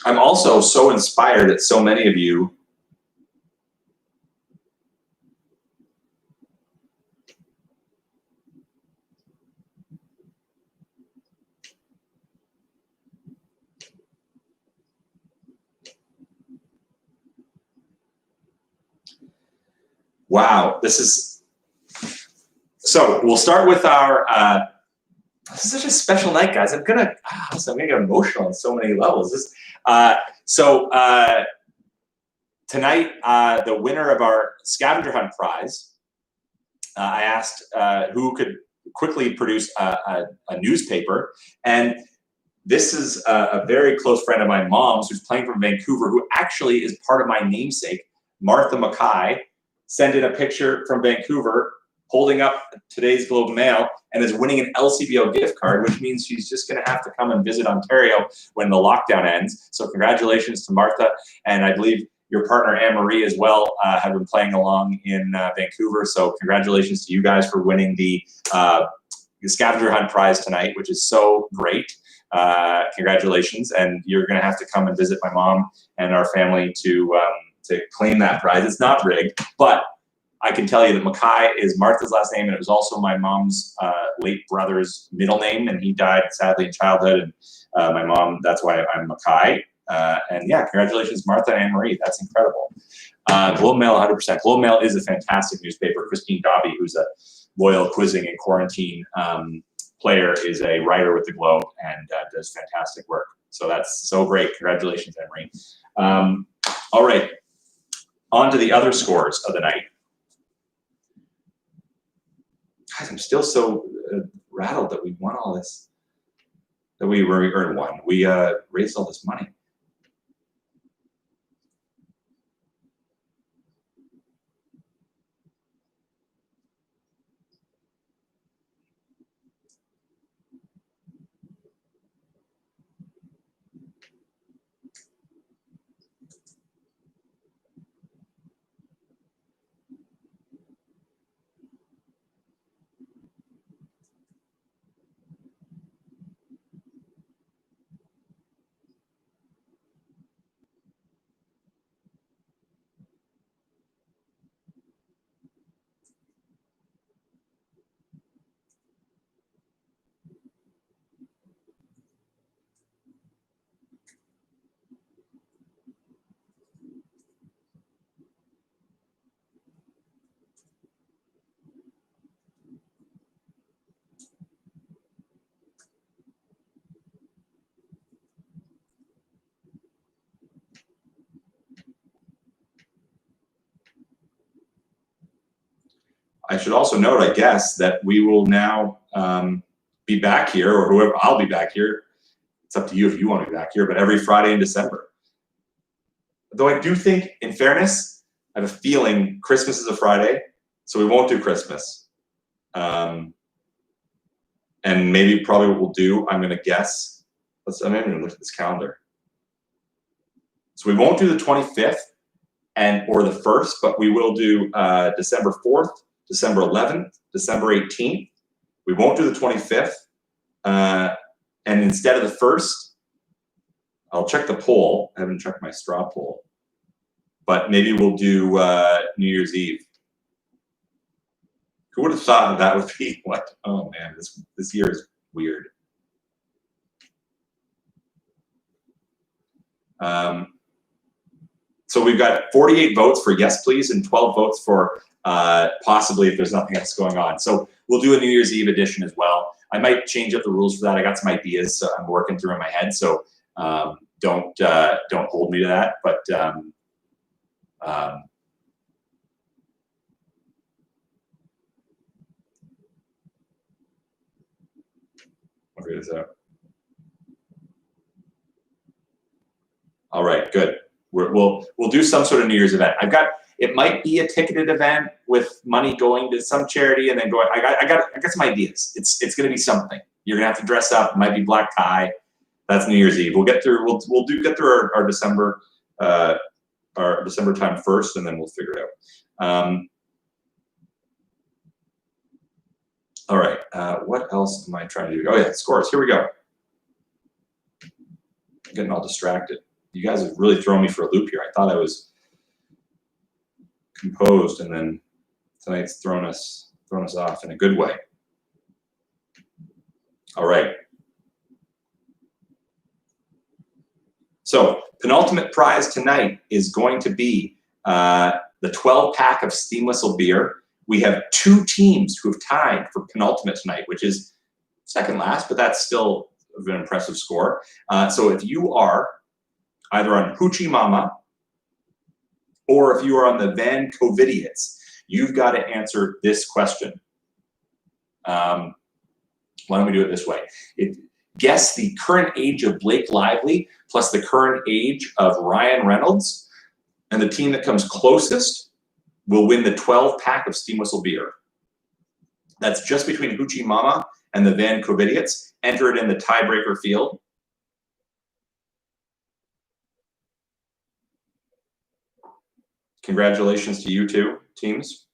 I'm also so inspired that so many of you wow, this is so we'll start with our this is such a special night, guys. I'm gonna get emotional on so many levels. Tonight, the winner of our scavenger hunt prize, I asked who could quickly produce a newspaper, and this is a very close friend of my mom's who's playing from Vancouver, who actually is part of my namesake, Martha Mackay, sent in a picture from Vancouver holding up today's Globe and Mail and is winning an LCBO gift card, which means she's just going to have to come and visit Ontario when the lockdown ends. So congratulations to Martha, and I believe your partner Anne-Marie as well have been playing along in Vancouver. So congratulations to you guys for winning the scavenger hunt prize tonight, which is so great. Congratulations, and you're going to have to come and visit my mom and our family to claim that prize. It's not rigged, but I can tell you that Mackay is Martha's last name, and it was also my mom's late brother's middle name, and he died sadly in childhood. And my mom, that's why I'm Mackay. And yeah, congratulations, Martha and Anne-Marie. That's incredible. Globe Mail, 100%. Globe Mail is a fantastic newspaper. Christine Dobby, who's a loyal quizzing and quarantine player, is a writer with the Globe and does fantastic work. So that's so great. Congratulations, Anne-Marie. All right, on to the other scores of the night. Guys, I'm still so rattled that we won all this, that we won. We raised all this money. I should also note, I guess, that we will now be back here, or whoever, I'll be back here. It's up to you if you want to be back here, but every Friday in December. Though I do think, in fairness, I have a feeling Christmas is a Friday, so we won't do Christmas. And maybe probably what we'll do, I'm going to guess, I'm going to look at this calendar. So we won't do the 25th or the 1st, but we will do December 4th, December 11th, December 18th. We won't do the 25th. And instead of the 1st, I'll check the poll. I haven't checked my straw poll. But maybe we'll do New Year's Eve. Who would have thought that would be what? Oh man, this year is weird. So we've got 48 votes for yes, please, and 12 votes for possibly if there's nothing else going on. So we'll do a New Year's Eve edition as well. I might change up the rules for that. I got some ideas I'm working through in my head, so don't hold me to that. But what is that? All right, good. We'll do some sort of New Year's event. It might be a ticketed event with money going to some charity and then going. I got some ideas. It's going to be something. You're gonna have to dress up. It might be black tie. That's New Year's Eve. We'll get through. We'll get through our December time first, and then we'll figure it out. All right. What else am I trying to do? Oh yeah, scores. Here we go. I'm getting all distracted. You guys have really thrown me for a loop here. I thought I was composed, and then tonight's thrown us off in a good way. All right. So penultimate prize tonight is going to be the 12-pack of Steam Whistle beer. We have 2 teams who have tied for penultimate tonight, which is second last, but that's still an impressive score. So if you are either on Hoochie Mama or if you are on the Van Covidiots, you've got to answer this question. Why don't we do it this way? Guess the current age of Blake Lively plus the current age of Ryan Reynolds, and the team that comes closest will win the 12-pack of Steam Whistle beer. That's just between Hoochie Mama and the Van Covidiots. Enter it in the tiebreaker field. Congratulations to you two teams.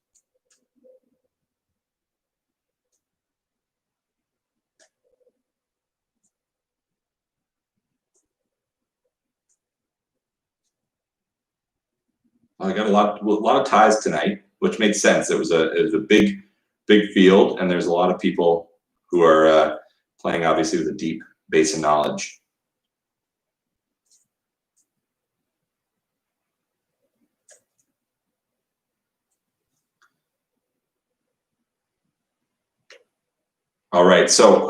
I got a lot of ties tonight, which makes sense. It was a big field, and there's a lot of people who are playing obviously with a deep base of knowledge. All right, so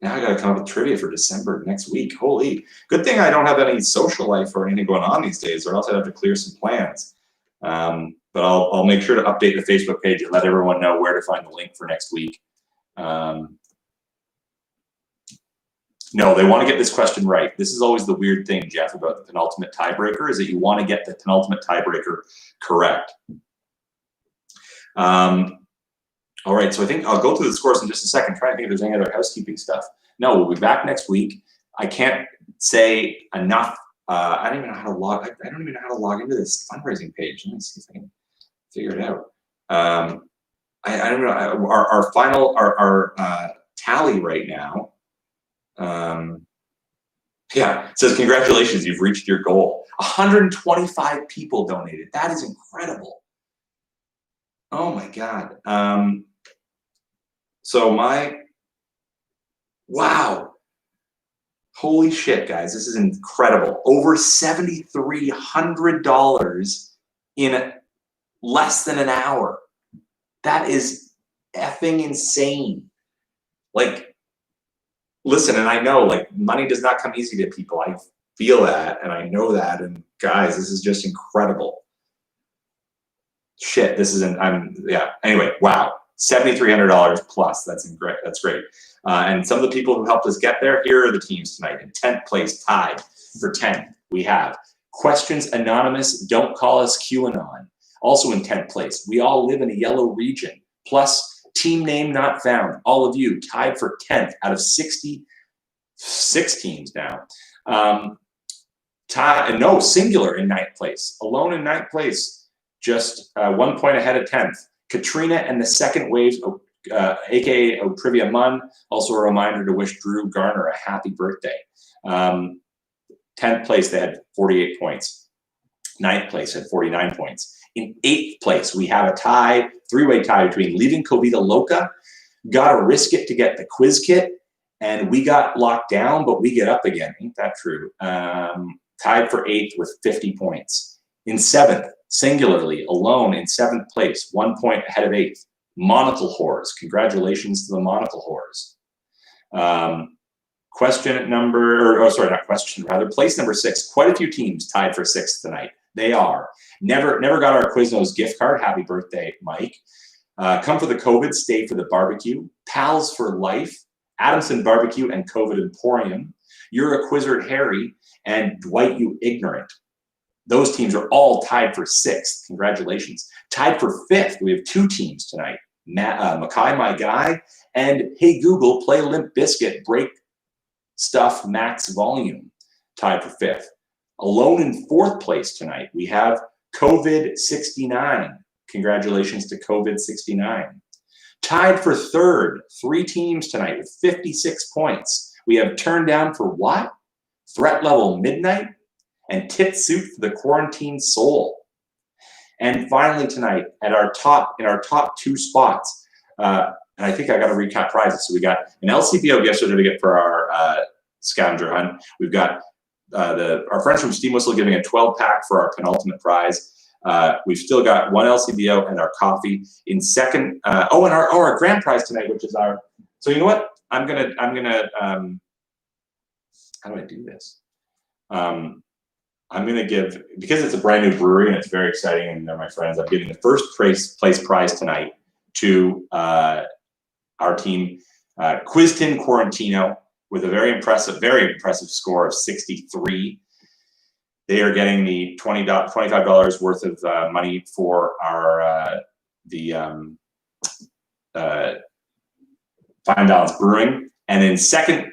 now I got to come up with trivia for December next week. Holy, good thing I don't have any social life or anything going on these days, or else I'd have to clear some plans. But I'll make sure to update the Facebook page and let everyone know where to find the link for next week. No, they want to get this question right. This is always the weird thing, Jeff, about the penultimate tiebreaker, is that you want to get the penultimate tiebreaker correct. All right, so I think I'll go through the scores in just a second, try to think if there's any other housekeeping stuff. No, we'll be back next week. I can't say enough. I don't even know how to log. I don't even know how to log into this fundraising page. Let me see if I can figure it out. I don't know. Our final tally right now. Yeah, it says congratulations, you've reached your goal. 125 people donated. That is incredible. Oh my God. Wow. Holy shit, guys, this is incredible. Over $7,300 in less than an hour. That is effing insane. Like, listen, and I know, like, money does not come easy to people. I feel that, and I know that, and guys, this is just incredible. Shit, this isn't. Yeah. Anyway, wow, $7,300 plus. That's great. That's great. And some of the people who helped us get there. Here are the teams tonight. In 10th place, tied for 10th, we have Questions Anonymous. Don't call us QAnon. Also in 10th place, We All Live in a Yellow Region. Plus, Team Name Not Found. All of you tied for 10th out of 66 teams now. Singular in 9th place. Alone in 9th place, just 1 point ahead of 10th. Katrina and the Second Waves, aka Trivia Mun. Also a reminder to wish Drew Garner a happy birthday. 10th place, they had 48 points. 9th place had 49 points. In 8th place, we have a tie, three-way tie between Leaving Covita Loca, Gotta Risk It to get the quiz kit, and We Got Locked Down, but We Get Up Again. Ain't that true? Tied for 8th with 50 points. In 7th, singularly, alone in 7th place, 1 point ahead of 8th, Monocle Whores. Congratulations to the Monocle Whores. Place number 6. Quite a few teams tied for 6th tonight. They are Never Got Our Quiznos gift card. Happy birthday, Mike. Come for the COVID, Stay for the Barbecue. Pals for Life. Adamson Barbecue and COVID Emporium. You're a Quizzard Harry and Dwight You Ignorant. Those teams are all tied for 6th. Congratulations. Tied for 5th, we have 2 teams tonight. Mackay My Guy and Hey Google, Play Limp Bizkit, Break Stuff Max Volume. Tied for 5th. Alone in 4th place tonight, we have COVID 69. Congratulations to COVID 69. Tied for 3rd, 3 teams tonight with 56 points. We have Turned Down for What? Threat Level Midnight and Tit Suit for the Quarantine Soul. And finally tonight, in our top 2 spots, and I think I got to recap prizes. So we got an LCBO gift certificate for our scavenger hunt. We've got our friends from Steam Whistle giving a 12-pack for our penultimate prize. We've still got 1 LCBO and our coffee. In second, and our grand prize tonight, which is our. So you know what? I'm gonna. How do I do this? I'm gonna give, because it's a brand new brewery and it's very exciting and they're my friends. I'm giving the first place prize tonight to our team, Quiztin Quarantino, with a very impressive score of 63. They are getting the $25 worth of money for our Fine Balance Brewing, and in second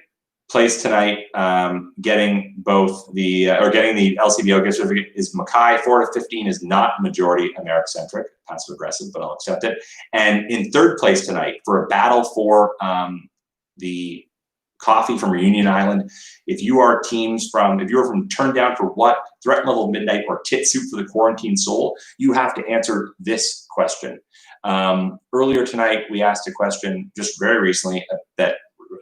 place tonight, getting the LCBO gift certificate is Mackay. 4 to 15 is not majority Americentric, passive aggressive, but I'll accept it. And in third place tonight for a battle for the coffee from Reunion Island. If you are from Turned Down for What, Threat Level Midnight, or Tit Soup for the Quarantine Soul, you have to answer this question. Earlier tonight, we asked a question just very recently that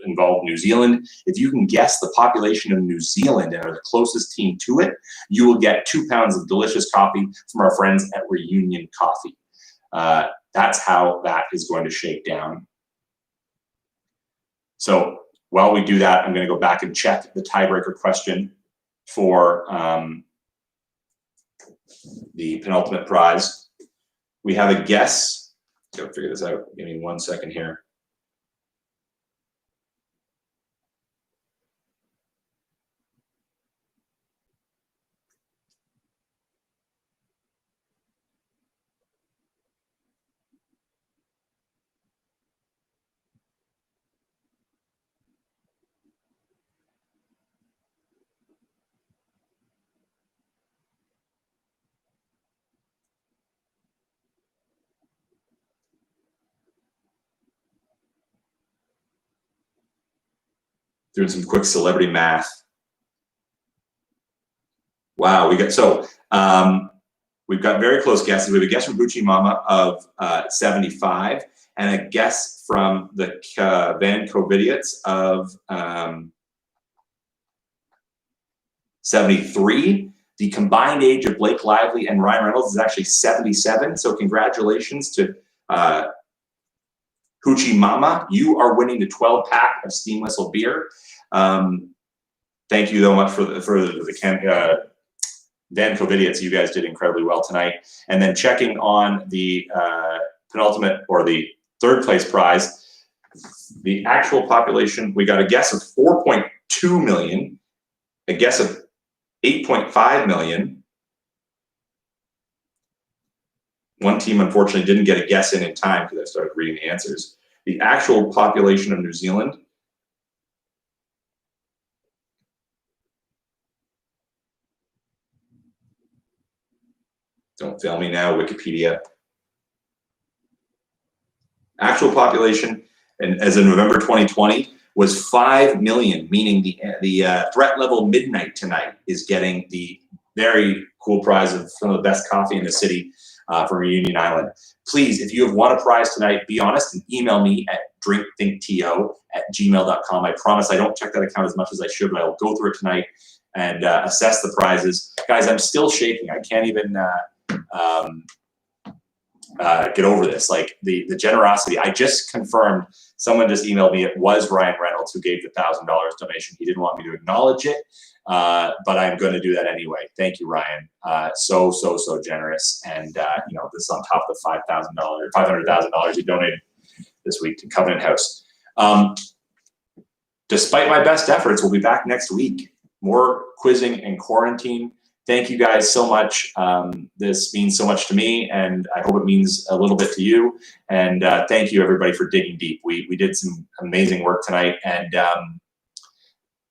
involved New Zealand. If you can guess the population of New Zealand and are the closest team to it, you will get 2 pounds of delicious coffee from our friends at Reunion Coffee. That's how that is going to shake down. So while we do that, I'm going to go back and check the tiebreaker question for the penultimate prize. We have a guess. Go figure this out. Give me 1 second here. Doing some quick celebrity math. Wow, we've got very close guesses. We have a guess from Bucci Mama of 75, and a guess from the Van Covidiots of 73. The combined age of Blake Lively and Ryan Reynolds is actually 77. So congratulations to Hoochie Mama. You are winning the 12-pack of Steam Whistle beer. Thank you so much for the Dan Covidiot, you guys did incredibly well tonight. And then checking on the penultimate or the third place prize, the actual population, we got a guess of 4.2 million, a guess of 8.5 million. One team, unfortunately, didn't get a guess in time because I started reading the answers. The actual population of New Zealand, don't fail me now, Wikipedia. Actual population, and as of November 2020, was 5 million, meaning the threat level midnight tonight is getting the very cool prize of some of the best coffee in the city from Reunion Island. Please, if you have won a prize tonight, be honest and email me at drinkthinkto@gmail.com. I promise I don't check that account as much as I should, but I'll go through it tonight and assess the prizes. Guys, I'm still shaking. I can't even get over this. Like the generosity. I just confirmed, someone just emailed me, it was Ryan Reynolds who gave the $1,000 donation. He didn't want me to acknowledge it, but I'm going to do that anyway. Thank you, Ryan. So generous. And you know, this is on top of the $500,000 you donated this week to Covenant House. Despite my best efforts, we'll be back next week. More quizzing and quarantine. Thank you guys so much. This means so much to me, and I hope it means a little bit to you. And thank you, everybody, for digging deep. We did some amazing work tonight, and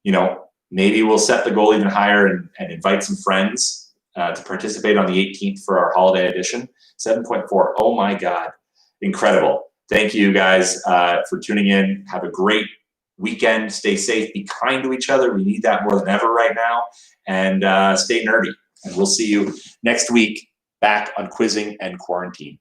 you know, maybe we'll set the goal even higher and invite some friends to participate on the 18th for our holiday edition. 7.4. Oh my God, incredible! Thank you guys for tuning in. Have a great weekend. Stay safe. Be kind to each other. We need that more than ever right now. And stay nerdy. And we'll see you next week back on Quizzing and Quarantine.